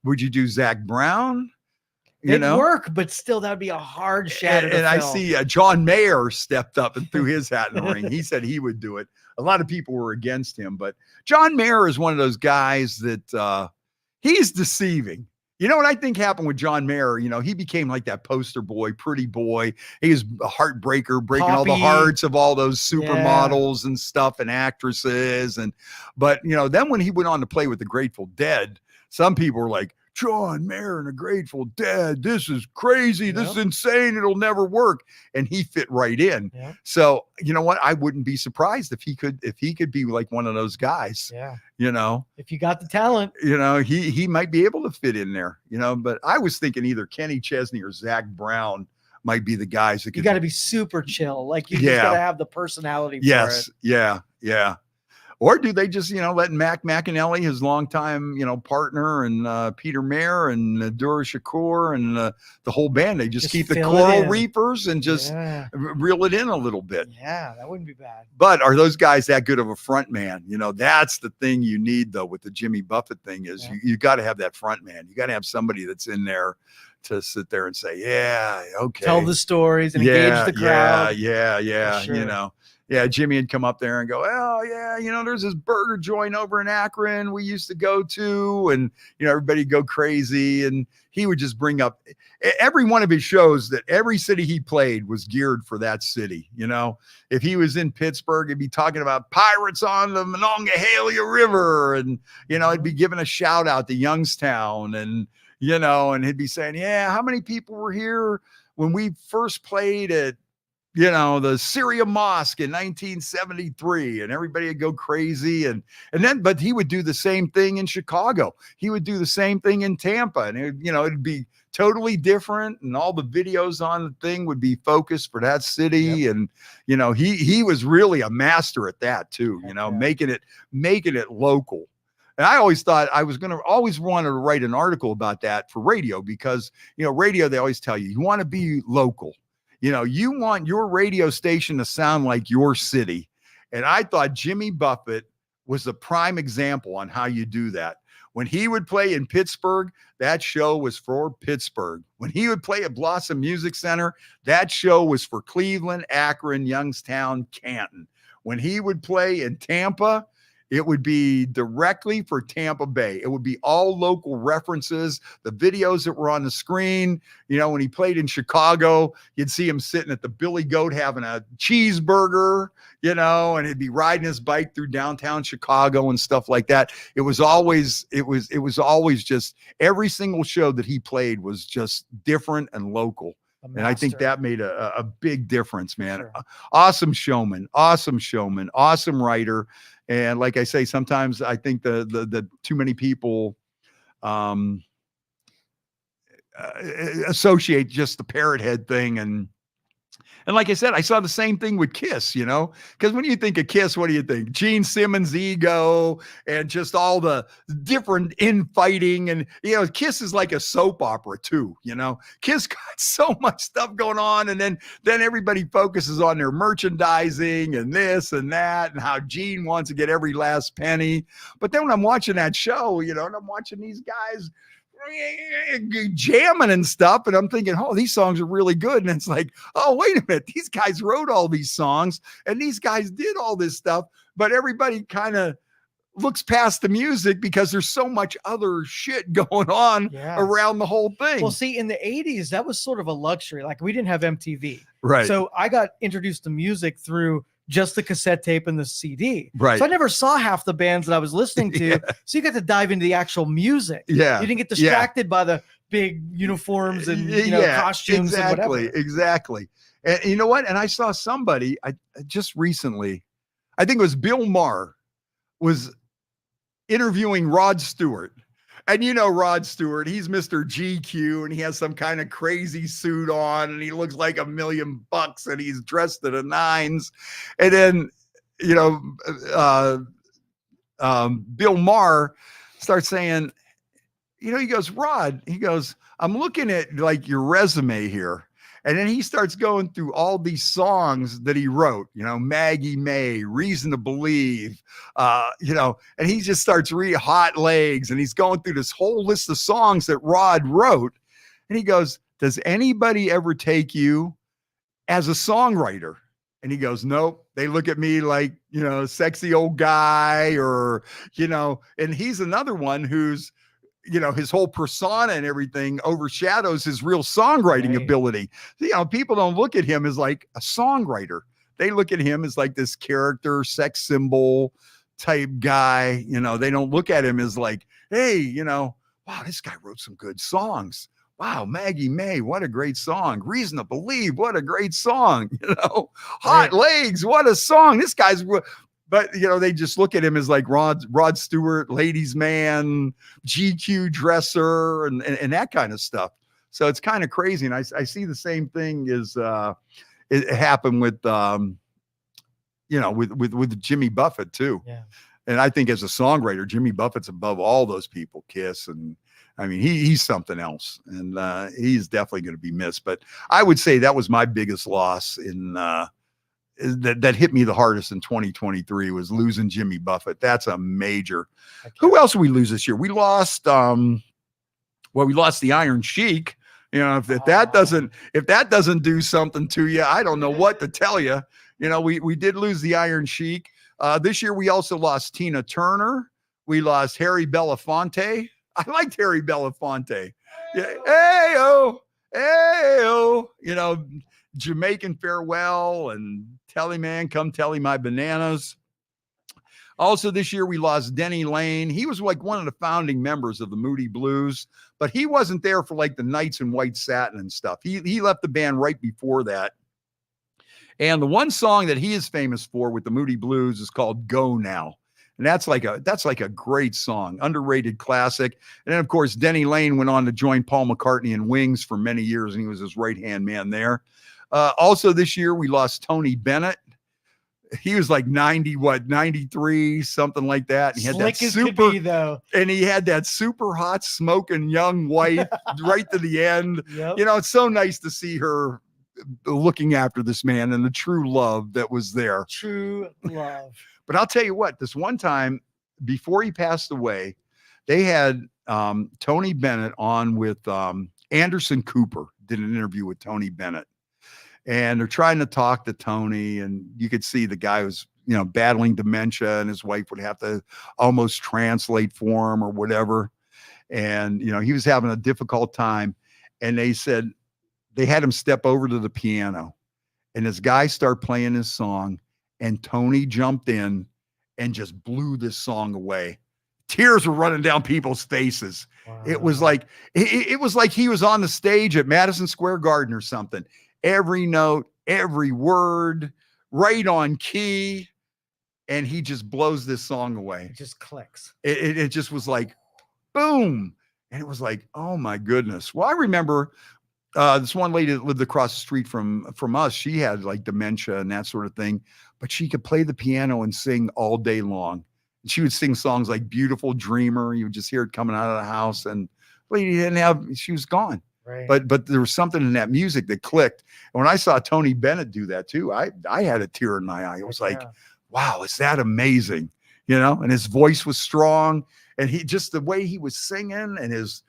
Would you do Zach Brown? It'd work, but still, that would be a hard shadow. And I see John Mayer stepped up and threw his hat in the ring. He said he would do it. A lot of people were against him, but John Mayer is one of those guys that he's deceiving. You know what I think happened with John Mayer? You know, he became like that poster boy, pretty boy. He was a heartbreaker, breaking all the hearts of all those supermodels and stuff and actresses. But, you know, then when he went on to play with the Grateful Dead, some people were like, John Mayer and the Grateful Dead, this is crazy. Yep. This is insane. It'll never work. And he fit right in. Yep. So, you know what? I wouldn't be surprised if he could be like one of those guys. Yeah. You know, if you got the talent, you know, he might be able to fit in there, you know, but I was thinking either Kenny Chesney or Zach Brown might be the guys that could. You got to be super chill. Like you just got to have the personality for it. Yeah. Yeah. Or do they just, you know, let Mac McAnally, his longtime, you know, partner, and Peter Mayer and Dura Shakur and the whole band, they just keep the Coral Reapers and just reel it in a little bit. Yeah, that wouldn't be bad. But are those guys that good of a front man? You know, that's the thing you need, though, with the Jimmy Buffett thing is you got to have that front man. You got to have somebody that's in there to sit there and say, yeah, okay. Tell the stories and engage the crowd. Yeah, sure. You know. Yeah, Jimmy would come up there and go, oh, yeah, you know, there's this burger joint over in Akron we used to go to. And, you know, everybody go crazy. And he would just bring up every one of his shows that every city he played was geared for that city. You know, if he was in Pittsburgh, he'd be talking about pirates on the Monongahela River. And, you know, he'd be giving a shout out to Youngstown. And, you know, and he'd be saying, yeah, how many people were here when we first played at, you know, the Syria Mosque in 1973, and everybody would go crazy. And then, but he would do the same thing in Chicago. He would do the same thing in Tampa, and it'd be totally different. And all the videos on the thing would be focused for that city. Yep. And, you know, he was really a master at that too, you know, making it local. And I always thought I was going to always want to write an article about that for radio because, you know, radio, they always tell you want to be local. You know, you want your radio station to sound like your city. And I thought Jimmy Buffett was the prime example on how you do that. When he would play in Pittsburgh, that show was for Pittsburgh. When he would play at Blossom Music Center, that show was for Cleveland, Akron, Youngstown, Canton. When he would play in Tampa, it would be directly for Tampa Bay. It would be all local references, the videos that were on the screen. You know, when he played in Chicago, you'd see him sitting at the Billy Goat having a cheeseburger, you know, and he'd be riding his bike through downtown Chicago and stuff like that. It was always just every single show that he played was just different and local. And I think that made a big difference, man. Sure. Awesome showman, awesome writer. And like I say, sometimes I think the too many people associate just the parrot head thing. And like I said, I saw the same thing with Kiss, you know, because when you think of Kiss, what do you think? Gene Simmons' ego and just all the different infighting. And, you know, Kiss is like a soap opera too, you know. Kiss got so much stuff going on. And then everybody focuses on their merchandising and this and that and how Gene wants to get every last penny. But then when I'm watching that show, you know, and I'm watching these guys jamming and stuff, and I'm thinking, oh, these songs are really good. And it's like, oh, wait a minute, these guys wrote all these songs and these guys did all this stuff, but everybody kind of looks past the music because there's so much other shit going on around the whole thing. Well, see, in the 80s, that was sort of a luxury. Like, we didn't have MTV. Right. So I got introduced to music through just the cassette tape and the CD. Right. So I never saw half the bands that I was listening to. So you got to dive into the actual music. Yeah. You didn't get distracted by the big uniforms and costumes and whatever. Exactly. And you know what? And I saw somebody I just recently, I think it was Bill Maher, was interviewing Rod Stewart. And you know Rod Stewart, he's Mr. GQ, and he has some kind of crazy suit on, and he looks like $1 million, and he's dressed to the nines. And then, Bill Maher starts saying, he goes, Rod, he goes, I'm looking at like your resume here. And then he starts going through all these songs that he wrote, Maggie May, Reason to Believe, and he just starts reading Hot Legs, and he's going through this whole list of songs that Rod wrote. And he goes, does anybody ever take you as a songwriter? And he goes, nope. They look at me like, sexy old guy, or, and he's another one who's, his whole persona and everything overshadows his real songwriting ability. People don't look at him as like a songwriter. They look at him as like this character, sex symbol type guy. They don't look at him as like, hey, wow, this guy wrote some good songs. Wow, Maggie May, what a great song. Reason to Believe, what a great song. Hot Legs, what a song. This guy's... But, they just look at him as like Rod Stewart, ladies man, GQ dresser, and that kind of stuff. So it's kind of crazy. And I see the same thing as it happened with, with Jimmy Buffett too. Yeah. And I think as a songwriter, Jimmy Buffett's above all those people, Kiss. And I mean, he's something else, and he's definitely going to be missed. But I would say that was my biggest loss in that hit me the hardest in 2023 was losing Jimmy Buffett. That's a major. Who else did we lose this year? We lost, we lost the Iron Sheik. If that doesn't do something to you, I don't know what to tell you. We did lose the Iron Sheik. This year we also lost Tina Turner. We lost Harry Belafonte. I liked Harry Belafonte. Yeah. Hey-oh. Jamaican Farewell and Telly Man, Come Telly My Bananas. Also this year we lost Denny Lane. He was like one of the founding members of the Moody Blues, but he wasn't there for like the Nights in White Satin and stuff. He left the band right before that. And the one song that he is famous for with the Moody Blues is called Go Now. And that's like a great song, underrated classic. And then of course, Denny Lane went on to join Paul McCartney and Wings for many years, and he was his right-hand man there. Also this year we lost Tony Bennett. He was like 93, something like that. And he had Slick that as could be, though. And he had that super hot smoking young wife right to the end. Yep. It's so nice to see her looking after this man and the true love that was there. True love. But I'll tell you what, this one time before he passed away, they had Tony Bennett on with Anderson Cooper, did an interview with Tony Bennett. And they're trying to talk to Tony, and you could see the guy was, battling dementia, and his wife would have to almost translate for him or whatever. And, he was having a difficult time. And they said they had him step over to the piano, and this guy started playing his song, and Tony jumped in and just blew this song away. Tears were running down people's faces. Wow. It was like he was on the stage at Madison Square Garden or something. Every note, every word, right on key. And he just blows this song away. It just clicks. It just was like, boom. And it was like, oh my goodness. Well, I remember this one lady that lived across the street from us. She had like dementia and that sort of thing, but she could play the piano and sing all day long. And she would sing songs like Beautiful Dreamer. You would just hear it coming out of the house, and lady she was gone. Right. But there was something in that music that clicked. And when I saw Tony Bennett do that too, I had a tear in my eye. It was like, wow, is that amazing? And his voice was strong, and he just the way he was singing and his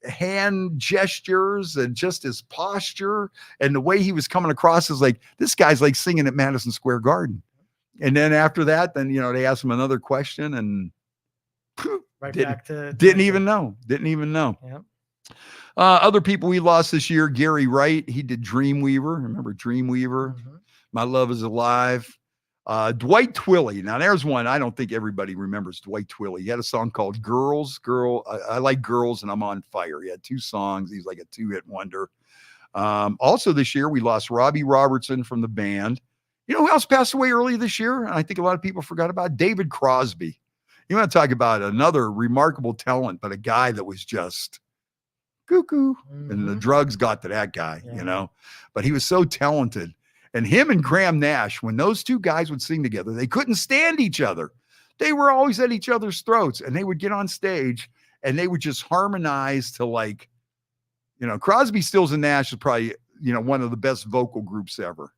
hand gestures and just his posture and the way he was coming across is like, this guy's like singing at Madison Square Garden. And then after that, they asked him another question, and Right didn't, back to didn't even know. Yep. Other people we lost this year, Gary Wright, he did Dreamweaver. Remember Dreamweaver? Mhm. My Love is Alive. Dwight Twilley. Now there's one I don't think everybody remembers. Dwight Twilley. He had a song called Girls. I like girls and I'm on fire. He had 2 songs. He's like a 2-hit wonder. Also this year we lost Robbie Robertson from the band. You know who else passed away early this year? And I think a lot of people forgot about David Crosby. You want to talk about another remarkable talent, but a guy that was just cuckoo. And the drugs got to that guy, you know, but he was so talented. And him and Graham Nash, when those 2 guys would sing together, they couldn't stand each other. They were always at each other's throats, and they would get on stage and they would just harmonize to, like, you know, Crosby, Stills and Nash is probably, you know, one of the best vocal groups ever.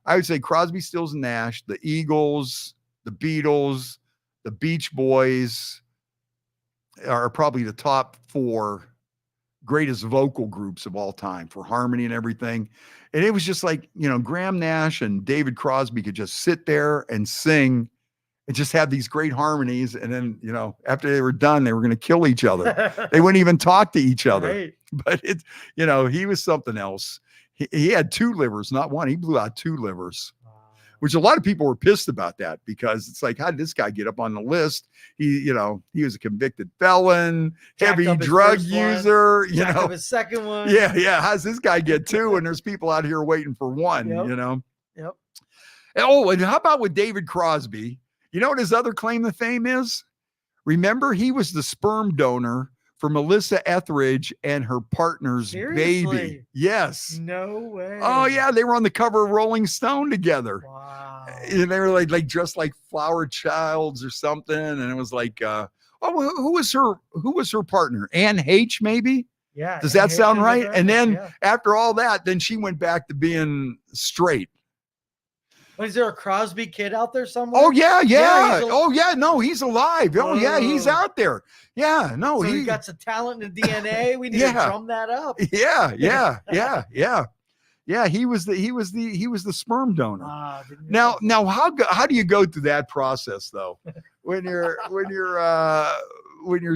I would say Crosby, Stills and Nash, the Eagles, the Beatles, the Beach Boys are probably the top 4 greatest vocal groups of all time for harmony and everything. And it was just like, you know, Graham Nash and David Crosby could just sit there and sing and just have these great harmonies. And then, you know, after they were done, they were going to kill each other. They wouldn't even talk to each other. Right. But it, you know, he was something else. He had 2 livers, not one. He blew out 2 livers. Which a lot of people were pissed about that because it's like, how did this guy get up on the list? He, you know, he was a convicted felon, heavy drug user, you know, his second one. Yeah. How's this guy get 2? And there's people out here waiting for 1, you know? Yep. Oh, and how about with David Crosby? You know what his other claim to fame is? Remember, he was the sperm donor for Melissa Etheridge and her partner's baby. Yes. No way. Oh yeah, they were on the cover of Rolling Stone together. Wow. And they were like dressed like flower childs or something. And it was like, who was her partner? Anne H, maybe? Yeah. Does that sound right? And then yeah. after all that, then she went back to being straight. Is there a Crosby kid out there somewhere? Oh yeah. Yeah, No, he's alive. Oh yeah, he's out there. Yeah, no, so he got some talent in the DNA. We need to drum that up. Yeah. He was the sperm donor. Now, how do you go through that process though? When you're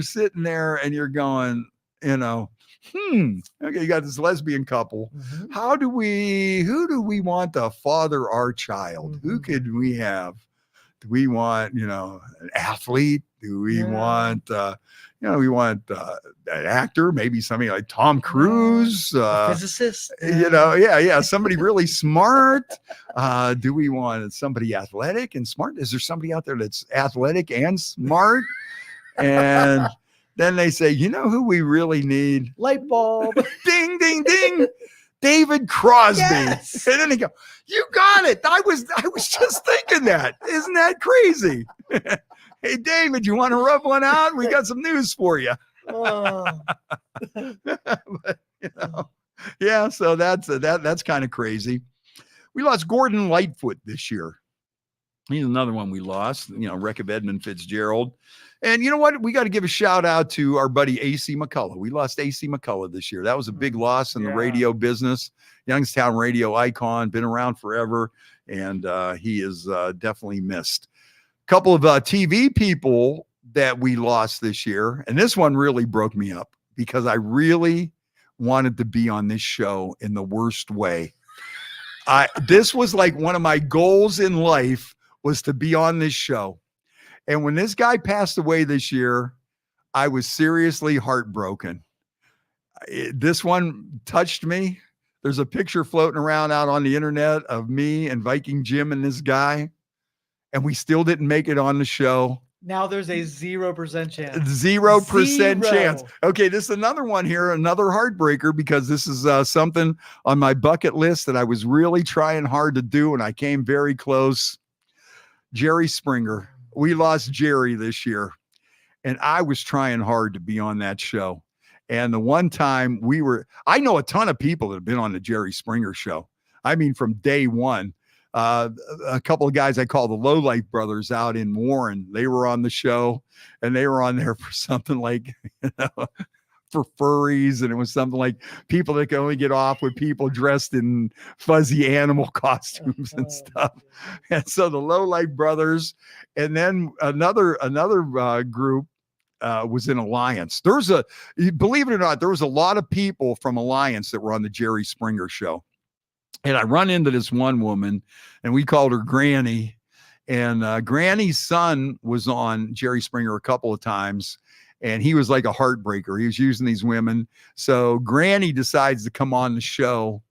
sitting there and you're going, you know, okay, you got this lesbian couple. Who do we want to father our child? Who could we have? Do we want, you know, an athlete? Do we want, we want an actor, maybe somebody like Tom Cruise, physicist, you know, somebody really smart. Do we want somebody athletic and smart? Is there somebody out there that's athletic and smart? And then they say, you know who we really need? Light bulb. Ding, ding, ding. David Crosby. Yes. And then they go, you got it. I was just thinking that. Isn't that crazy? Hey, David, you want to rub one out? We got some news for you. Oh. But, you know, yeah, so that's kind of crazy. We lost Gordon Lightfoot this year. He's another one we lost, you know, Wreck of Edmund Fitzgerald. And you know what? We got to give a shout out to our buddy AC McCullough. We lost AC McCullough this year. That was a big loss in the radio business. Youngstown radio icon, been around forever, and he is definitely missed. A couple of TV people that we lost this year, and this one really broke me up because I really wanted to be on this show in the worst way. This was like one of my goals in life was to be on this show. And when this guy passed away this year, I was seriously heartbroken. This one touched me. There's a picture floating around out on the internet of me and Viking Jim and this guy, and we still didn't make it on the show. Now there's a 0% chance. 0% chance. Okay, this is another one here, another heartbreaker, because this is something on my bucket list that I was really trying hard to do, and I came very close. Jerry Springer. We lost Jerry this year, and I was trying hard to be on that show. And the one time I know a ton of people that have been on the Jerry Springer show. I mean, from day one. A couple of guys I call the Lowlife Brothers out in Warren, they were on the show, and they were on there for something like, you know, for furries, and it was something like people that can only get off with people dressed in fuzzy animal costumes and stuff. And so the Lowlife Brothers, and then another group was in Alliance. Believe it or not, there was a lot of people from Alliance that were on the Jerry Springer show. And I run into this one woman, and we called her Granny. And Granny's son was on Jerry Springer a couple of times, and he was like a heartbreaker. He was using these women. So Granny decides to come on the show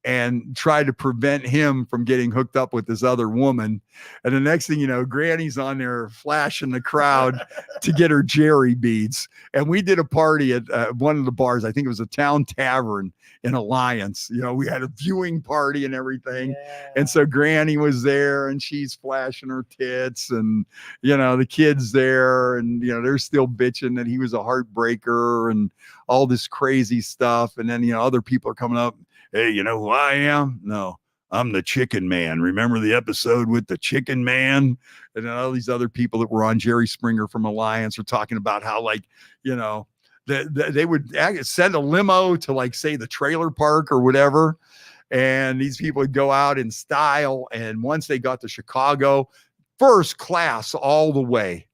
and try to prevent him from getting hooked up with this other woman. And the next thing you know, Granny's on there flashing the crowd to get her Jerry beads. And we did a party at one of the bars. I think it was a Town Tavern in Alliance. You know, we had a viewing party and everything. Yeah. And so Granny was there, and she's flashing her tits, and, you know, the kids there, and, you know, they're still bitching that he was a heartbreaker and all this crazy stuff. And then, you know, other people are coming up. Hey, you know who I am? No, I'm the Chicken Man. Remember the episode with the Chicken Man? And then all these other people that were on Jerry Springer from Alliance are talking about how, like, you know, they would send a limo to, like, say, the trailer park or whatever. And these people would go out in style. And once they got to Chicago, first class all the way.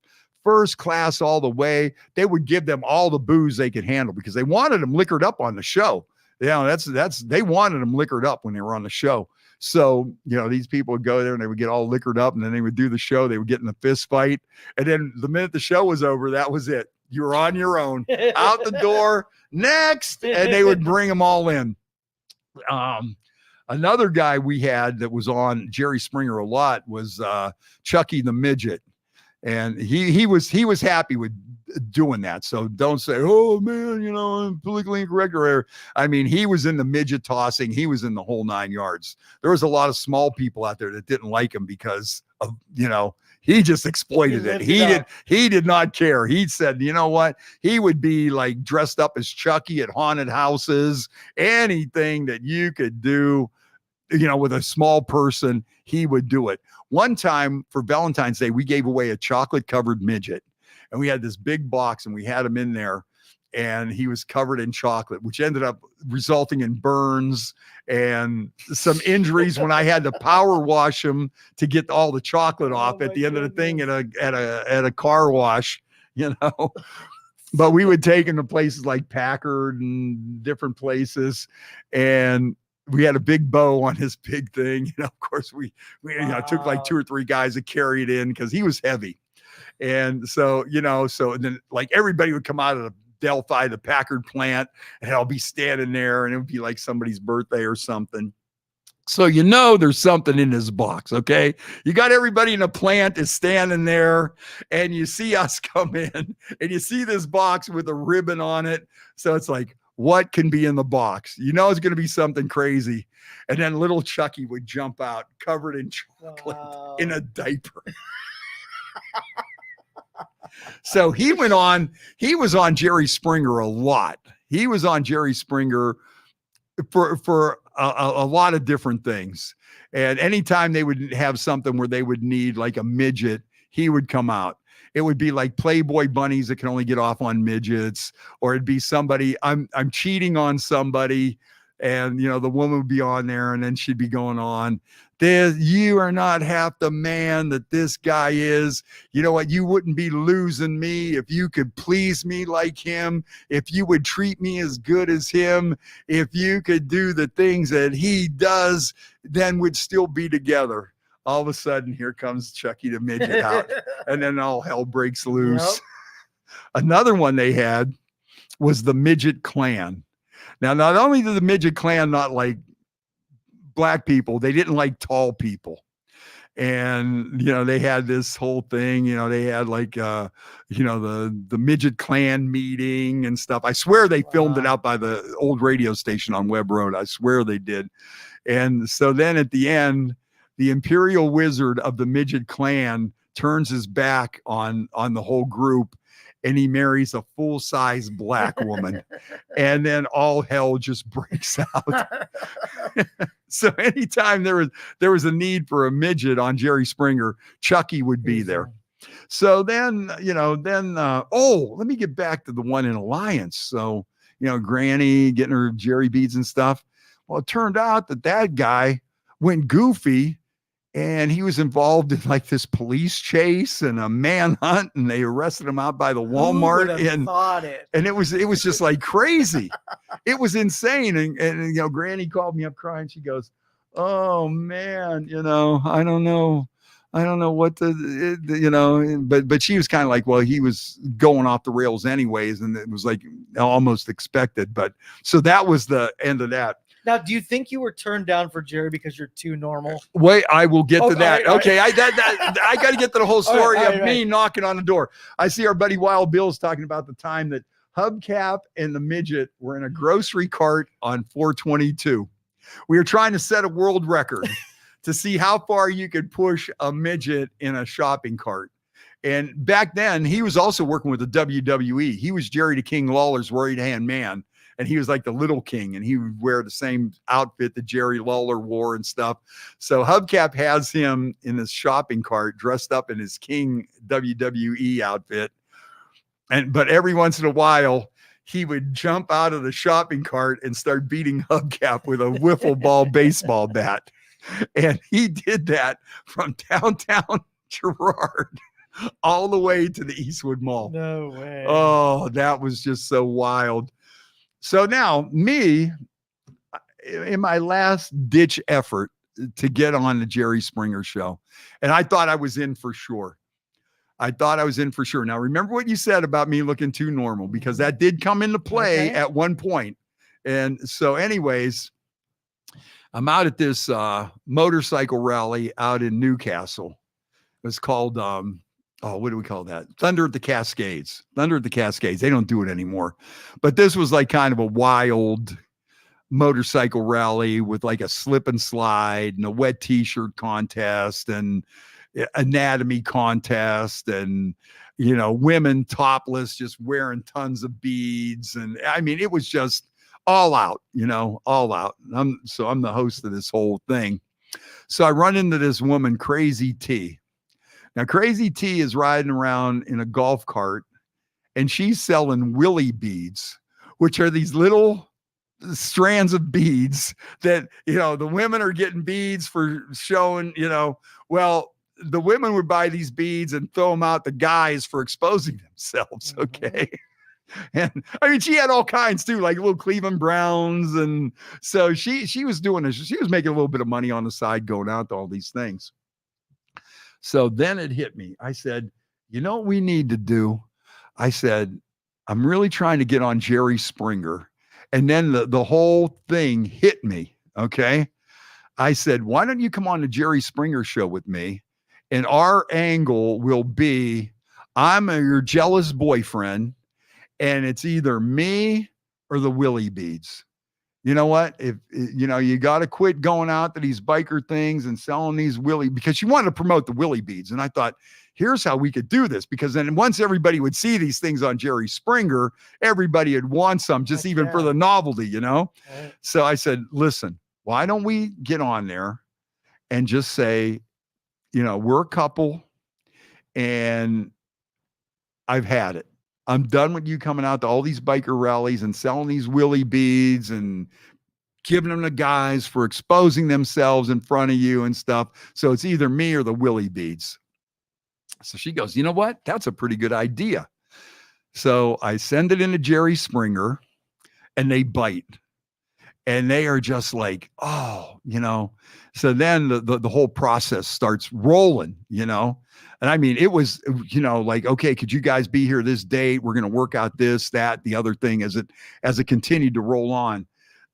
They would give them all the booze they could handle because they wanted them liquored up on the show. Yeah, they wanted them liquored up when they were on the show. So, you know, these people would go there and they would get all liquored up, and then they would do the show. They would get in a fist fight. And then the minute the show was over, that was it. You were on your own, out the door, next. And they would bring them all in. Another guy we had that was on Jerry Springer a lot was Chucky the Midget. And he was happy with doing that. So don't say, oh man, you know, I'm politically incorrect or whatever. I mean, he was in the midget tossing. He was in the whole 9 yards. There was a lot of small people out there that didn't like him because of, you know, he just exploited it. He did not care. He said, you know what? He would be like dressed up as Chucky at haunted houses, anything that you could do, you know, with a small person, he would do it. One time for Valentine's Day, we gave away a chocolate covered midget, and we had this big box, and we had him in there, and he was covered in chocolate, which ended up resulting in burns and some injuries when I had to power wash him to get all the chocolate off at the end of the thing at a car wash, you know. But we would take him to places like Packard and different places, and we had a big bow on his big thing. You know, of course, we you know, took like 2 or 3 guys to carry it in because he was heavy. And so, you know, so then like everybody would come out of the Delphi, the Packard plant, and I'll be standing there, and it would be like somebody's birthday or something. So, you know, there's something in this box. Okay. You got everybody in the plant is standing there, and you see us come in, and you see this box with a ribbon on it. So it's like, what can be in the box? You know, it's going to be something crazy. And then little Chucky would jump out covered in chocolate in a diaper. So he was on Jerry Springer a lot. He was on Jerry Springer for a lot of different things. And anytime they would have something where they would need like a midget, he would come out. It would be like Playboy bunnies that can only get off on midgets, or it'd be somebody, I'm cheating on somebody, and, you know, the woman would be on there, and then she'd be going on, you are not half the man that this guy is. You know what? You wouldn't be losing me if you could please me like him, if you would treat me as good as him, if you could do the things that he does, then we'd still be together. All of a sudden, here comes Chucky the Midget out, and then all hell breaks loose. Yep. Another one they had was the Midget Clan. Now, not only did the Midget Clan not like black people, they didn't like tall people. And, you know, they had this whole thing, you know, they had like, you know, the Midget Clan meeting and stuff. I swear they filmed it out by the old radio station on Webb Road. I swear they did. And so then at the end, the Imperial Wizard of the Midget Clan turns his back on the whole group, and he marries a full-size black woman. And then all hell just breaks out. So anytime there was a need for a midget on Jerry Springer, Chucky would be there. So then, you know, let me get back to the one in Alliance. So, you know, Granny getting her Jerry beads and stuff. Well, it turned out that guy went goofy and he was involved in like this police chase and a manhunt, and they arrested him out by the Walmart. And it was just like crazy. It was insane. And you know, Granny called me up crying. She goes, "Oh man, you know, I don't know what you know," but she was kind of like, well, he was going off the rails anyways, and it was like almost expected. But so that was the end of that. Now, do you think you were turned down for Jerry because you're too normal? Wait, I will get to that. All right. Okay, I got to get to the whole story All right, me knocking on the door. I see our buddy Wild Bill's talking about the time that Hubcap and the midget were in a grocery cart on 422. We were trying to set a world record to see how far you could push a midget in a shopping cart. And back then, he was also working with the WWE. He was Jerry the King Lawler's right-hand man. And he was like the little king, and he would wear the same outfit that Jerry Lawler wore and stuff. So Hubcap has him in his shopping cart dressed up in his King WWE outfit. But every once in a while, he would jump out of the shopping cart and start beating Hubcap with a wiffle ball baseball bat. And he did that from downtown Girard all the way to the Eastwood Mall. No way. Oh, that was just so wild. So now me, in my last ditch effort to get on the Jerry Springer show, and I thought I was in for sure. Now, remember what you said about me looking too normal, because that did come into play at one point. And so anyways, I'm out at this motorcycle rally out in Newcastle. It's called, what do we call that? Thunder at the Cascades. They don't do it anymore. But this was like kind of a wild motorcycle rally with like a slip and slide and a wet t-shirt contest and anatomy contest and, you know, women topless just wearing tons of beads. And I mean, it was just all out, all out. I'm the host of this whole thing. So I run into this woman, Crazy T. Now, Crazy T is riding around in a golf cart, and she's selling willy beads, which are these little strands of beads that, the women are getting beads for showing, well, the women would buy these beads and throw them out to guys for exposing themselves. Okay. And I mean, she had all kinds too, like little Cleveland Browns. And so she was doing this. She was making a little bit of money on the side going out to all these things. So then it hit me. I said, you know what we need to do? I said, I'm really trying to get on Jerry Springer. And then the whole thing hit me. Okay. I said, why don't you come on the Jerry Springer show with me? And our angle will be, I'm your jealous boyfriend, and it's either me or the willy beads. You know what? If you got to quit going out to these biker things and selling these willy, because she wanted to promote the willy beads. And I thought, here's how we could do this, because then once everybody would see these things on Jerry Springer, everybody would want some, just even for the novelty, Right. So I said, listen, why don't we get on there and just say, we're a couple and I've had it. I'm done with you coming out to all these biker rallies and selling these willy beads and giving them to guys for exposing themselves in front of you and stuff. So it's either me or the willy beads. So she goes, you know what? That's a pretty good idea. So I send it into Jerry Springer and they bite. And they are just like, so then the whole process starts rolling, And I mean, it was, like, okay, could you guys be here this date? We're going to work out this, that, the other thing as it continued to roll on.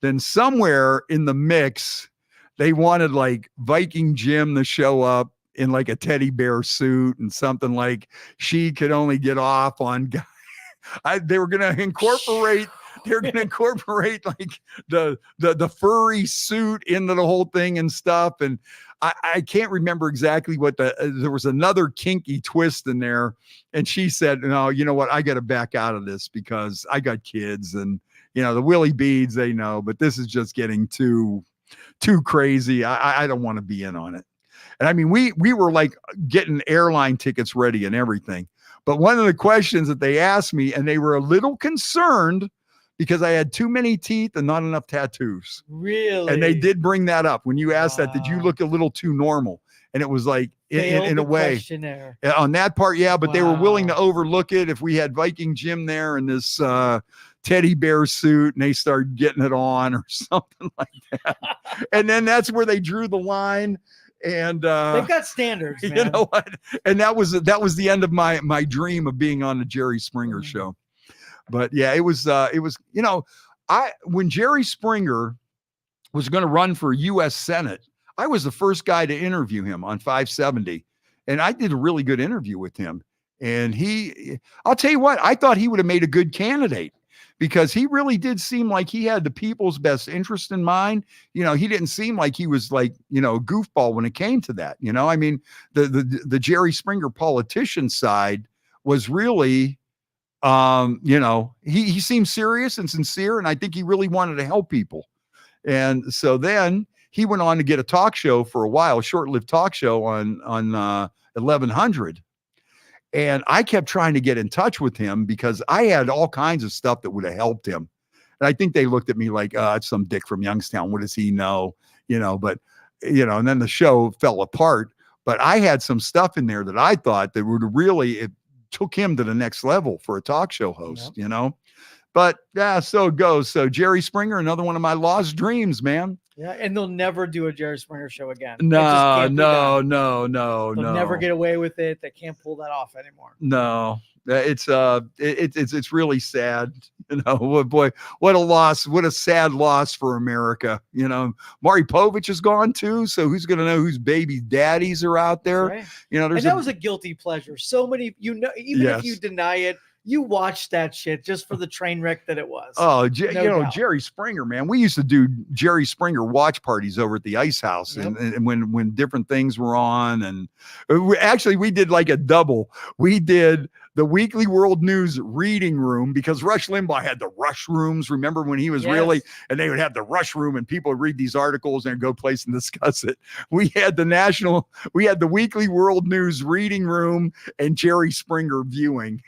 Then somewhere in the mix, they wanted like Viking Jim to show up in like a teddy bear suit and something like she could only get off on. They were going to incorporate. They're going to incorporate like the furry suit into the whole thing and stuff. And I can't remember exactly what there was another kinky twist in there. And she said, no, you know what? I got to back out of this because I got kids and, the willy beads, they know, but this is just getting too crazy. I don't want to be in on it. And I mean, we were like getting airline tickets ready and everything. But one of the questions that they asked me, and they were a little concerned because I had too many teeth and not enough tattoos. Really? And they did bring that up. When you asked that, did you look a little too normal? And it was like, Failed in a the way, questionnaire. on that part, yeah, but they were willing to Wow. overlook it if we had Viking Jim there in this teddy bear suit and they started getting it on or something like that. And then that's where they drew the line. And They've got standards, man. you know what? And that was the end of my dream of being on the Jerry Springer Mm. show. But yeah, it was when Jerry Springer was going to run for U.S. Senate, I was the first guy to interview him on 570. And I did a really good interview with him. And I'll tell you what, I thought he would have made a good candidate because he really did seem like he had the people's best interest in mind. You know, he didn't seem like he was like, a goofball when it came to that. I mean, the Jerry Springer politician side was really, he seemed serious and sincere. And I think he really wanted to help people. And so then he went on to get a talk show for a while, short-lived talk show on 1100. And I kept trying to get in touch with him because I had all kinds of stuff that would have helped him. And I think they looked at me like, it's some dick from Youngstown. What does he know? But, and then the show fell apart. But I had some stuff in there that I thought that would really, it took him to the next level for a talk show host, But yeah, so it goes. So Jerry Springer, another one of my lost dreams, man. Yeah, and they'll never do a Jerry Springer show again. No. They'll never get away with it. They can't pull that off anymore. No, it's really sad. Boy, what a loss! What a sad loss for America. Maury Povich is gone too. So who's going to know whose baby daddies are out there? Right. There's and that was a guilty pleasure. So many, even if you deny it, you watched that shit just for the train wreck that it was. Oh, doubt. Jerry Springer, man. We used to do Jerry Springer watch parties over at the Ice House, Yep. and when different things were on, and we did like a double. We did the Weekly World News reading room because Rush Limbaugh had the Rush rooms. Remember when he was and they would have the Rush room and people would read these articles and go place and discuss it. We had the Weekly World News reading room and Jerry Springer viewing.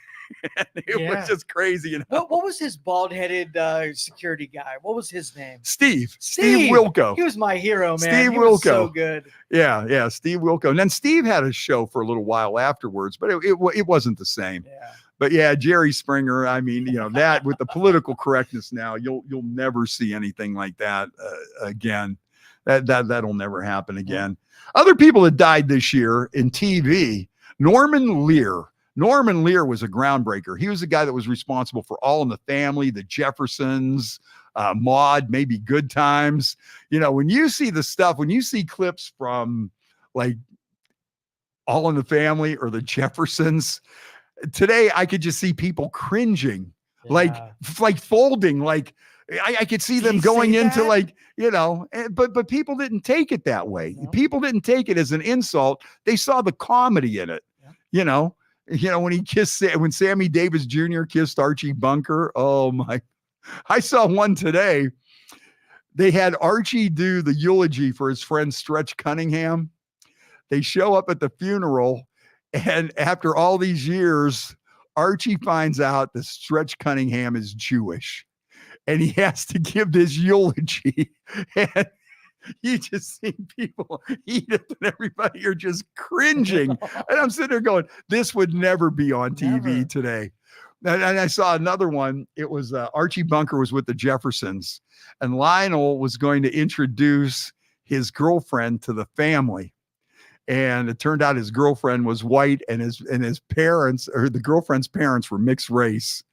It was just crazy. What was his bald-headed security guy? What was his name? Steve Wilco. He was my hero, man. Steve he Wilco. Was so good. Yeah, Steve Wilco. And then Steve had a show for a little while afterwards, but it wasn't the same. Yeah. But yeah, Jerry Springer. I mean, that with the political correctness now, you'll never see anything like that again. That'll never happen again. Other people that died this year in TV, Norman Lear. Norman Lear was a groundbreaker. He was the guy that was responsible for All in the Family, the Jeffersons, Maude, maybe Good Times. When you see the stuff, when you see clips from like All in the Family or the Jeffersons, today I could just see people cringing, like folding, like I could see them going into but people didn't take it that way. No. People didn't take it as an insult. They saw the comedy in it, when Sammy Davis Jr. kissed Archie Bunker. Oh my, I saw one today. They had Archie do the eulogy for his friend Stretch Cunningham. They show up at the funeral, and after all these years, Archie finds out that Stretch Cunningham is Jewish, and he has to give this eulogy. And you just see people eat it, and everybody are just cringing. And I'm sitting there going, this would never be on TV today. And I saw another one. It was Archie Bunker was with the Jeffersons, and Lionel was going to introduce his girlfriend to the family. And it turned out his girlfriend was white, and his parents, or the girlfriend's parents, were mixed race.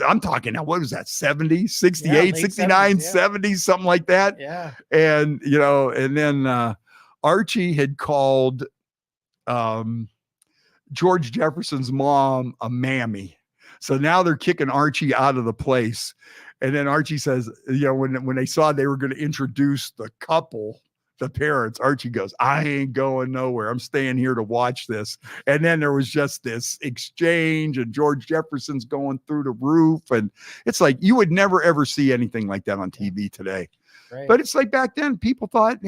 I'm talking now, what was that, 70, 68, 69, 70, something like that. Yeah. And, and then Archie had called George Jefferson's mom a mammy. So now they're kicking Archie out of the place. And then Archie says, when they saw they were going to introduce the couple, the parents, Archie goes, I ain't going nowhere. I'm staying here to watch this. And then there was just this exchange, and George Jefferson's going through the roof. And it's like, you would never, ever see anything like that on TV today. Right. But it's like back then, people thought,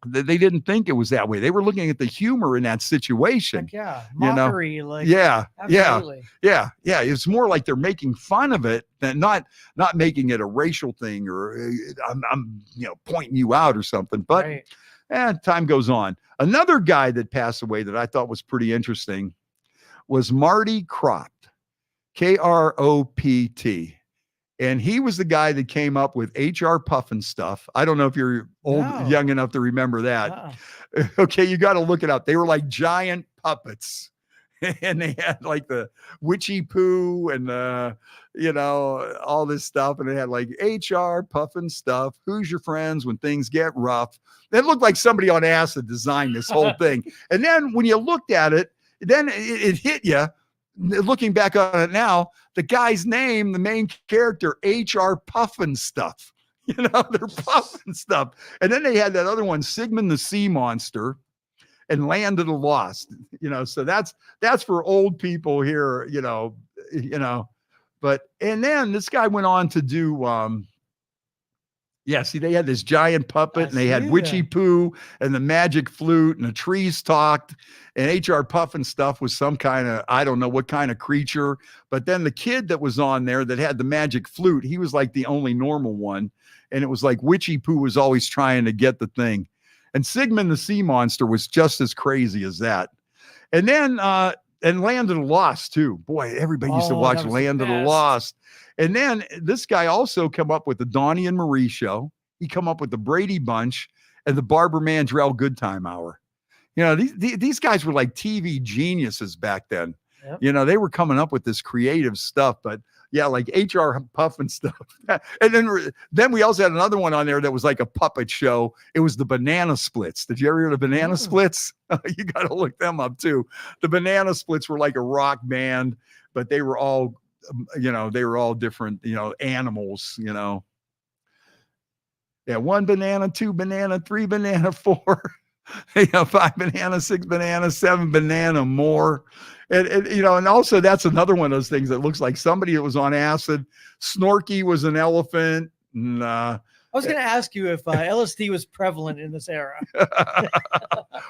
they didn't think it was that way. They were looking at the humor in that situation. Like, yeah. Mockery. Absolutely. Yeah. It's more like they're making fun of it than not making it a racial thing, or I'm pointing you out or something. But time goes on. Another guy that passed away that I thought was pretty interesting was Marty Kropt, Kropt. And he was the guy that came up with HR Puffin stuff. I don't know if you're young enough to remember that. Okay, you got to look it up. They were like giant puppets. And they had like the witchy poo and all this stuff, and it had like HR Puffin stuff. Who's your friends when things get rough? It looked like somebody on acid designed this whole thing. And then when you looked at it, then it hit you. Looking back on it now, the guy's name, the main character, HR Puffin stuff. They're puffing stuff. And then they had that other one, Sigmund the Sea Monster, and Land of the Lost. So that's for old people here. But and then this guy went on to do. They had this giant puppet, and they had witchy poo and the magic flute, and the trees talked, and HR Puffin stuff was some kind of, I don't know what kind of creature. But then the kid that was on there that had the magic flute, he was like the only normal one. And it was like witchy poo was always trying to get the thing. And Sigmund the Sea Monster was just as crazy as that. And then, and Land of the Lost too. Boy, everybody used to watch Land of the Lost. And then this guy also come up with the Donnie and Marie show. He come up with the Brady Bunch and the Barbara Mandrell Good Time Hour. These guys were like TV geniuses back then. Yep. They were coming up with this creative stuff, but like HR Puffin stuff. And then we also had another one on there that was like a puppet show. It was the Banana Splits. Did you ever hear the Banana Splits? You got to look them up too. The Banana Splits were like a rock band, but they were all, they were all different, animals, Yeah, 1 banana, 2 banana, 3 banana, 4, 5 banana, 6 banana, 7 banana, more. And also that's another one of those things that looks like somebody that was on acid. Snorky was an elephant. And, I was going to ask you if LSD was prevalent in this era.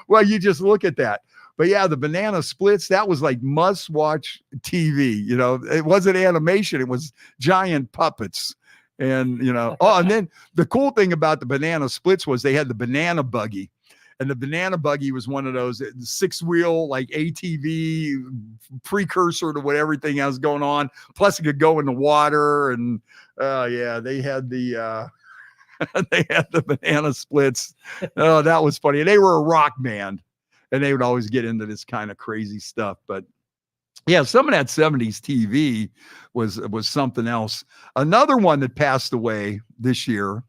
Well, you just look at that. But yeah, the Banana Splits, that was like must-watch TV. It wasn't animation. It was giant puppets. And, and then the cool thing about the Banana Splits was they had the banana buggy. And the banana buggy was one of those 6-wheel, like ATV precursor to what everything else going on. Plus it could go in the water. And they had the Banana Splits. Oh, that was funny. And they were a rock band, and they would always get into this kind of crazy stuff. But yeah, some of that 70s TV was something else. Another one that passed away this year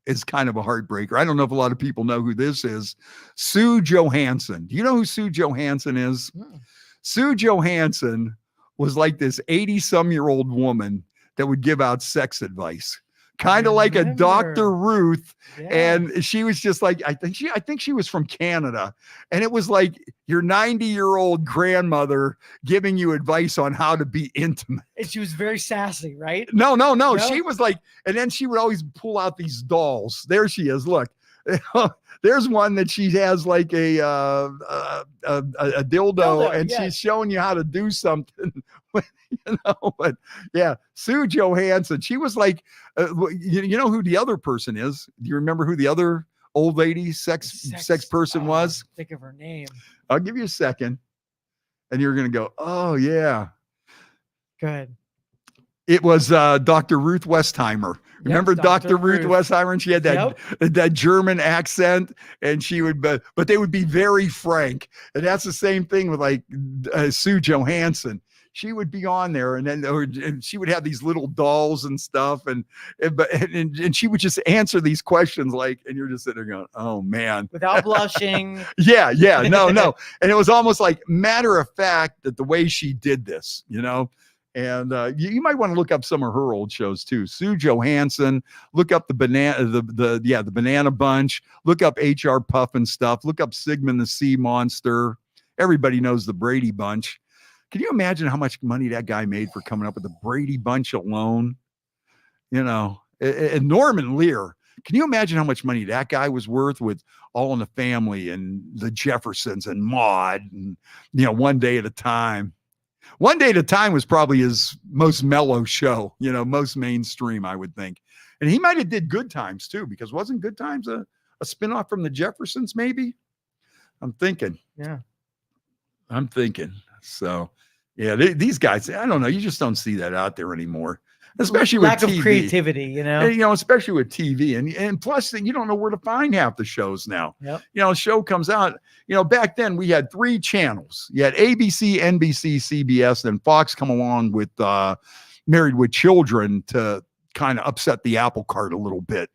is kind of a heartbreaker. I don't know if a lot of people know who this is. Sue Johansson. Do you know who Sue Johansson is? Hmm. Sue Johansson was like this 80-some-year-old woman that would give out sex advice. Kind of like a Dr. Ruth. Yeah. And she was just like, I think she was from Canada. And it was like your 90-year-old grandmother giving you advice on how to be intimate. And she was very sassy, right? No. She was like, and then she would always pull out these dolls. There she is. Look, there's one that she has like a dildo, and she's showing you how to do something. But yeah, Sue Johansson, she was like, you know who the other person is? Do you remember who the other old lady sex person was? Think of her name. I'll give you a second, and you're gonna go, oh yeah. Go ahead. It was Dr. Ruth Westheimer. Remember Dr. Ruth Westheimer? And she had that German accent, and she would, but they would be very frank. And that's the same thing with like Sue Johansson. She would be on there, and she would have these little dolls and stuff, and she would just answer these questions and you're just sitting there going, oh man, without blushing. yeah, no, and it was almost like matter of fact that the way she did this, And you might want to look up some of her old shows too. Sue Johansson, look up the Banana Bunch, look up HR Puffin stuff, look up Sigmund the Sea Monster. Everybody knows the Brady Bunch. Can you imagine how much money that guy made for coming up with the Brady Bunch alone? And Norman Lear. Can you imagine how much money that guy was worth with All in the Family and the Jeffersons and Maude and, One Day at a Time? One Day at a Time was probably his most mellow show, most mainstream, I would think. And he might have did Good Times too, because wasn't Good Times a a spinoff from the Jeffersons, maybe. I'm thinking. Yeah. So, yeah, these guys, I don't know. You just don't see that out there anymore, especially Lack with of TV. creativity, you know. And, especially with TV, and plus you don't know where to find half the shows now. Yep. A show comes out. Back then we had 3 channels. You had ABC, NBC, CBS, and Fox come along with Married with Children to kind of upset the apple cart a little bit,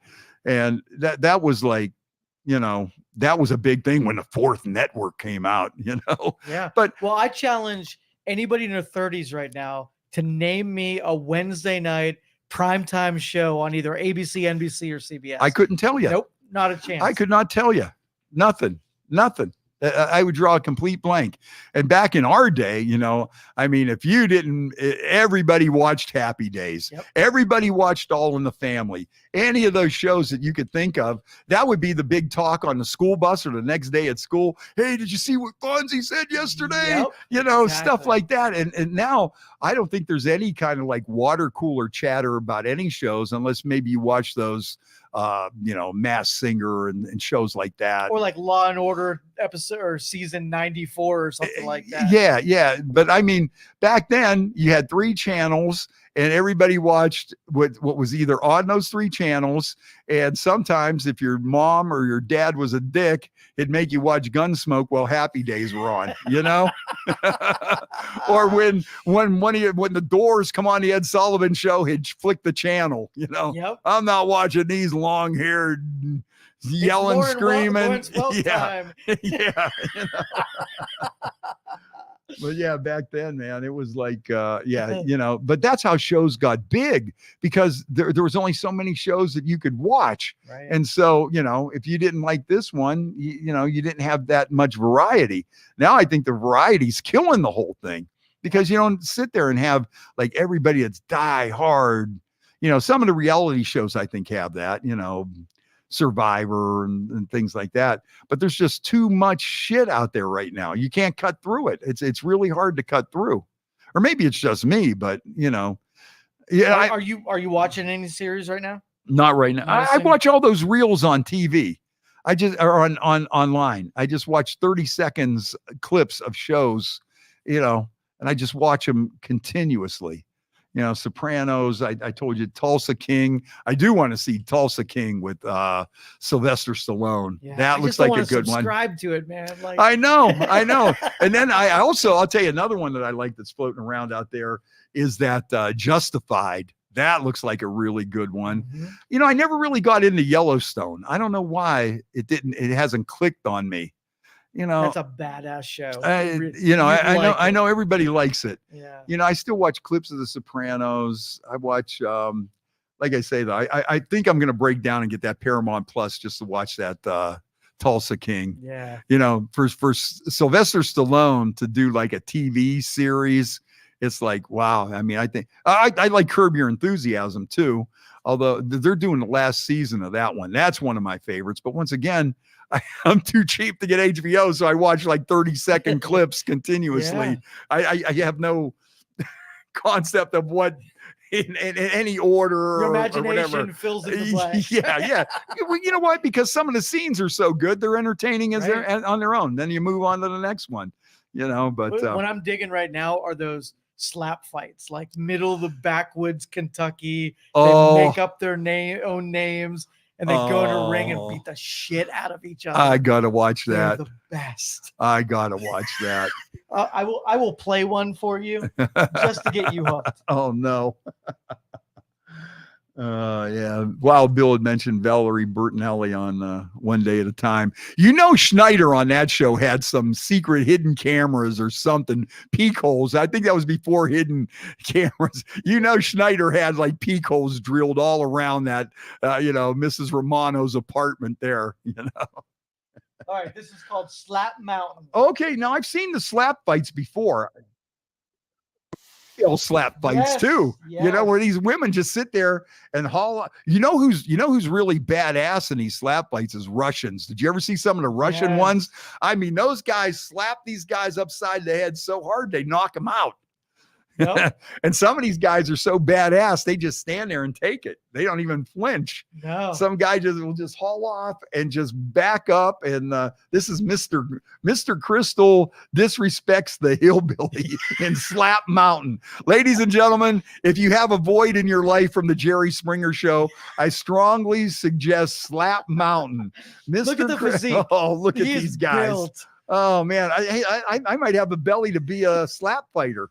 and that was like, that was a big thing when the 4th network came out. Yeah. But I challenge anybody in their 30s right now to name me a Wednesday night primetime show on either ABC, NBC, or CBS. I couldn't tell you. Nope, not a chance. I could not tell you. Nothing. I would draw a complete blank. And back in our day, if you didn't, everybody watched Happy Days. Yep. Everybody watched All in the Family. Any of those shows that you could think of, that would be the big talk on the school bus or the next day at school. Hey, did you see what Fonzie said yesterday? Yep. Stuff like that. And now I don't think there's any kind of like water cooler chatter about any shows, unless maybe you watch those Masked Singer and shows like that, or like Law and Order episode or season 94 or something like that. Yeah. But back then you had 3 channels, and everybody watched what was either on those 3 channels. And sometimes if your mom or your dad was a dick, it'd make you watch Gunsmoke while Happy Days were on, or when the Doors come on the Ed Sullivan Show, he'd flick the channel, Yep. I'm not watching these long-haired yelling, screaming. Time. Yeah. But yeah, back then, man, it was like, but that's how shows got big, because there was only so many shows that you could watch. Right. And so, if you didn't like this one, you didn't have that much variety. Now I think the variety's killing the whole thing, because you don't sit there and have like everybody that's die hard. Some of the reality shows I think have that, Survivor and things like that, but there's just too much shit out there right now. You can't cut through it. It's really hard to cut through, or maybe it's just me, but yeah. Are you watching any series right now? Not right now. I watch all those reels on TV. Or on online. I just watch 30 seconds clips of shows, and I just watch them continuously. Sopranos. I told you Tulsa King. I do want to see Tulsa King with Sylvester Stallone. Yeah, that looks like a good one. Subscribe to it, man. Like... I know. And then I'll tell you another one that I like that's floating around out there is that Justified. That looks like a really good one. Mm-hmm. I never really got into Yellowstone. I don't know why it hasn't clicked on me. That's a badass show. I know everybody likes it. Yeah. I still watch clips of The Sopranos. I watch, like I say, though, I think I'm going to break down and get that Paramount Plus just to watch that Tulsa King. Yeah. For Sylvester Stallone to do like a TV series, it's like, wow. I think I like Curb Your Enthusiasm too, although they're doing the last season of that one. That's one of my favorites. But once again, I'm too cheap to get HBO, so I watch like 30-second clips continuously. Yeah. I have no concept of what in any order. Your imagination or whatever fills in the blanks. Yeah. Well, you know what? Because some of the scenes are so good, they're entertaining on their own. Then you move on to the next one. But what I'm digging right now are those slap fights, like middle of the backwoods Kentucky. They make up their own names. And they go to a ring and beat the shit out of each other. I gotta watch that. They're the best. I gotta watch that. I will play one for you just to get you hooked. Oh no. Yeah. Wild Bill had mentioned Valerie Bertinelli on One Day at a Time. Schneider on that show had some secret hidden cameras or something, peek holes. I think that was before hidden cameras. Schneider had like peek holes drilled all around that, Mrs. Romano's apartment there. All right, this is called Slap Mountain. Okay, now I've seen the slap fights before. Slap fights too, where these women just sit there and haul. Who's really badass in these slap fights is Russians. Did you ever see some of the Russian ones? Those guys slap these guys upside the head so hard they knock them out. Nope. And some of these guys are so badass, they just stand there and take it. They don't even flinch. No. Some guy will just haul off and just back up. And this is Mr. Crystal disrespects the hillbilly in Slap Mountain. Ladies and gentlemen, if you have a void in your life from the Jerry Springer Show, I strongly suggest Slap Mountain. Look at the physique. Oh, look at He is these guys. built. Oh man, I might have a belly to be a slap fighter.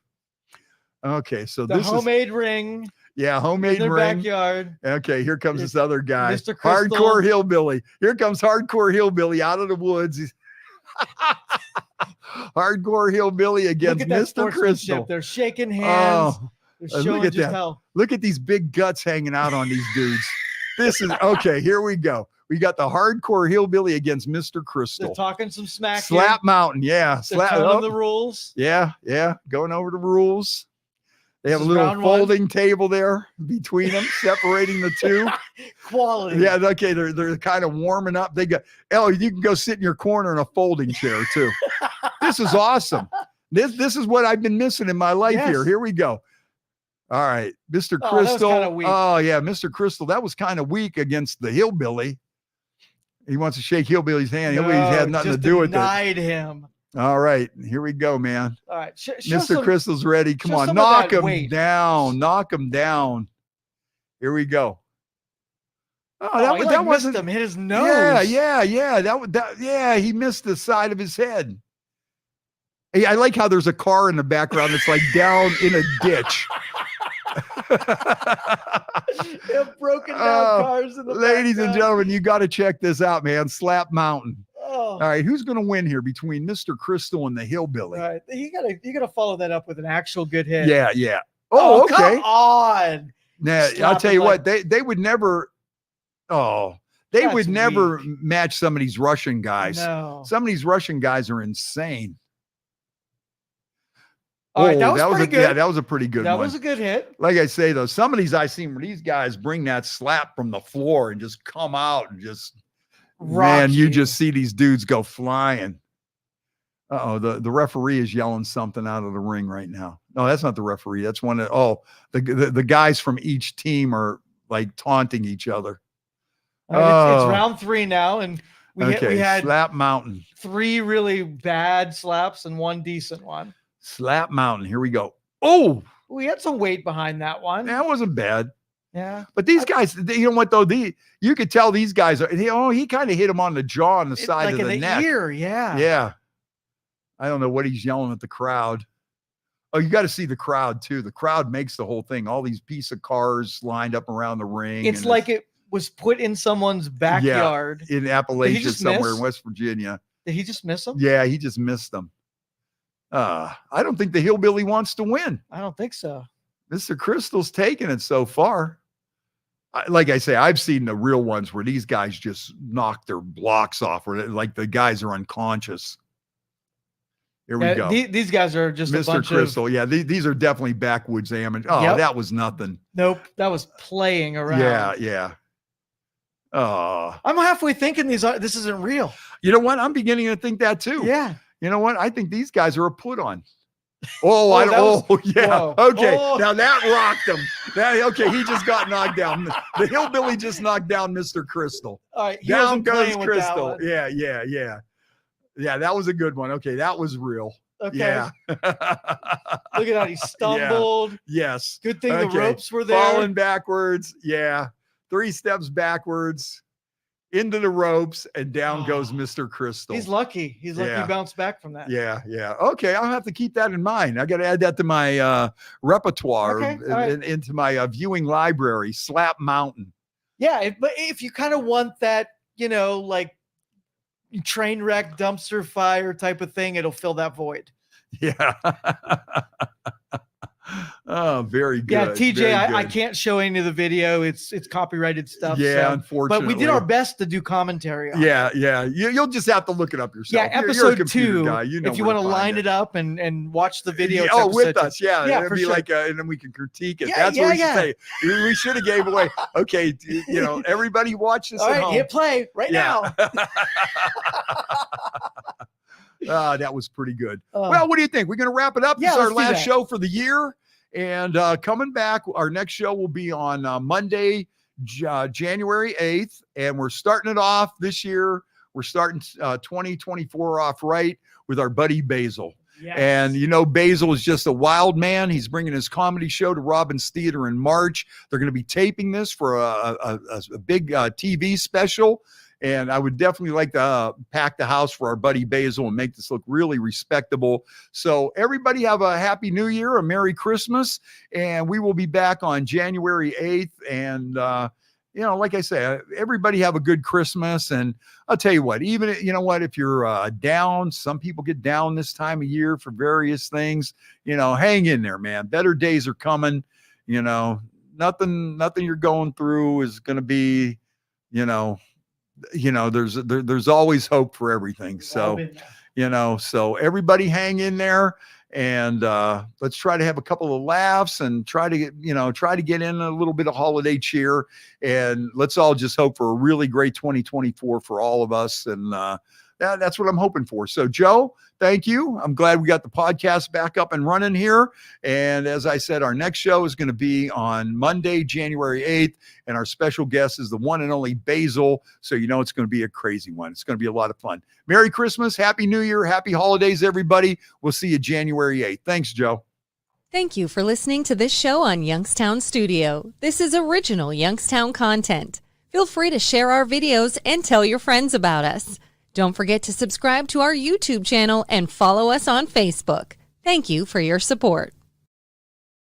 Okay, so The this homemade ring is homemade in their ring. backyard. Okay, here comes this other guy, Mr. Crystal. hardcore hillbilly. Here comes hardcore hillbilly out of the woods. Hardcore hillbilly against Look at that Mr. sportsmanship. Crystal. They're shaking hands. Oh, They're look showing at just that. how. Look at these big guts hanging out on these dudes. This is okay. Here we go. We got the hardcore hillbilly against Mr. Crystal. They're talking some smack. Slap Mountain, yeah. They're Slap. telling Oh, the rules. yeah, going over the rules. They have a This is little round one. folding table there between them, separating the two. Quality. Yeah, okay. They're kind of warming up. They got you can go sit in your corner in a folding chair too. This is awesome. This is what I've been missing in my life Yes. here. Here we go. All right, Mr. Oh, that was Crystal. kinda weak. Oh yeah, Mr. Crystal. That was kind of weak against the hillbilly. He wants to shake hillbilly's hand. Hillbilly's had nothing to just do with it. denied him. All right, here we go, man. All right. Show Mr. some- Crystal's ready. Come show on, some of knock that him weight. down. Knock him down. Here we go. Oh, that, he was, that missed wasn't. him. Hit his nose. Yeah. Yeah, he missed the side of his head. Hey, I like how there's a car in the background that's like down in a ditch. They have broken down Oh, cars in the Ladies and background. gentlemen, you got to check this out, man. Slap Mountain. Oh. All right, who's going to win here between Mr. Crystal and the hillbilly? Right. You gotta follow that up with an actual good hit. Yeah. Oh, okay. Come on. Nah, I'll Slap tell him you like- what, they would never. Oh, they That's would never weak. match some of these Russian guys. No. Some of these Russian guys are insane. All right, that was pretty good. Yeah, that was a pretty good That one. was a good hit. Like I say though, some of these I seen where these guys bring that slap from the floor and just come out and just man, you just see these dudes go flying. Uh-oh, the referee is yelling something out of the ring right now. No, that's not the referee. That's one of the guys from each team are like taunting each other. All right, it's Oh. round 3 now, and we had Slap Mountain. 3 really bad slaps and 1 decent one. Slap Mountain. Here we go. Oh, We had some weight behind that one. that wasn't bad. Yeah. But these guys, you know what though? You could tell these guys are. He kind of hit him on the jaw on the side like of in the the neck. ear. Yeah. Yeah. I don't know what he's yelling at the crowd. Oh, you got to see the crowd too. The crowd makes the whole thing. All these piece of cars lined up around the ring. It's and like it was put in someone's backyard. in Did Appalachia he just somewhere miss? in West Virginia. Did he just miss him? Yeah, he just missed them. I don't think the hillbilly wants to win. I don't think so. Mr. Crystal's taking it so far. Like I say, I've seen the real ones where these guys just knock their blocks off, where like the guys are unconscious. Here we go. These guys are just a Mr. bunch Crystal. Yeah, these are definitely backwoods amateurs. Oh, Yep. that was nothing. Nope. That was playing around. Yeah. Oh, I'm halfway thinking this isn't real. you know what? I'm beginning to think that too. Yeah. You know what? I think these guys are a put on. Oh, Oh, that was- yeah. whoa. Okay. Oh. Now that rocked him. Okay, he just got knocked down. The hillbilly just knocked down Mr. Crystal. All right. He Down wasn't goes playing with that Crystal. one. Yeah. Yeah, that was a good one. Okay, that was real. Okay. Yeah. Look at how he stumbled. Yes. Good thing Okay. the ropes were there. Falling backwards. Yeah. 3 steps backwards into the ropes, and down goes Mr. Crystal. He's lucky. He's lucky Yeah. he bounced back from that. Yeah. Okay, I'll have to keep that in mind. I got to add that to my repertoire, Okay, all right. into my viewing library. Slap Mountain. Yeah. But if you kind of want that, like train wreck, dumpster fire type of thing, it'll fill that void. Yeah. Oh, very good. Yeah, TJ, very I good. can't show any of the video. It's copyrighted stuff. Yeah, so- unfortunately. but we did our best to do commentary on it. Yeah. You'll just have to look it up yourself. Yeah, You're a episode computer 2. guy. You know if you where want to find line it up and watch the video. Yeah, it's oh, with episode us, 2. yeah. Yeah, It'd for be sure. like, and then we can critique it. Yeah, That's what we yeah, should say. We should have gave away. Okay, everybody watch this All at right, home. hit play right Yeah. now. That was pretty good. Uh, Well, what do you think? We're going to wrap it up. Yeah, This is our let's do last that. show for the year. And coming back, our next show will be on Monday, January 8th. And we're starting it off this year. We're starting 2024 off right with our buddy Basil. Yes. And you know, Basil is just a wild man. He's bringing his comedy show to Robbins Theater in March. They're going to be taping this for a big TV special. And I would definitely like to pack the house for our buddy Basil and make this look really respectable. So everybody have a happy new year, a Merry Christmas. And we will be back on January 8th. And, you know, like I say, everybody have a good Christmas. And I'll tell you what, even, you know what, if you're down, some people get down this time of year for various things, you know, hang in there, man. Better days are coming. You know, nothing you're going through is going to be, you know, there's always hope for everything. So, you know, so everybody hang in there. And let's try to have a couple of laughs and try to get in a little bit of holiday cheer. And let's all just hope for a really great 2024 for all of us. And that's what I'm hoping for. So, Joe, thank you. I'm glad we got the podcast back up and running here. And as I said, our next show is going to be on Monday, January 8th. And our special guest is the one and only Basil. So, you know, it's going to be a crazy one. It's going to be a lot of fun. Merry Christmas. Happy New Year. Happy holidays, everybody. We'll see you January 8th. Thanks, Joe. Thank you for listening to this show on Youngstown Studio. This is original Youngstown content. Feel free to share our videos and tell your friends about us. Don't forget to subscribe to our YouTube channel and follow us on Facebook. Thank you for your support.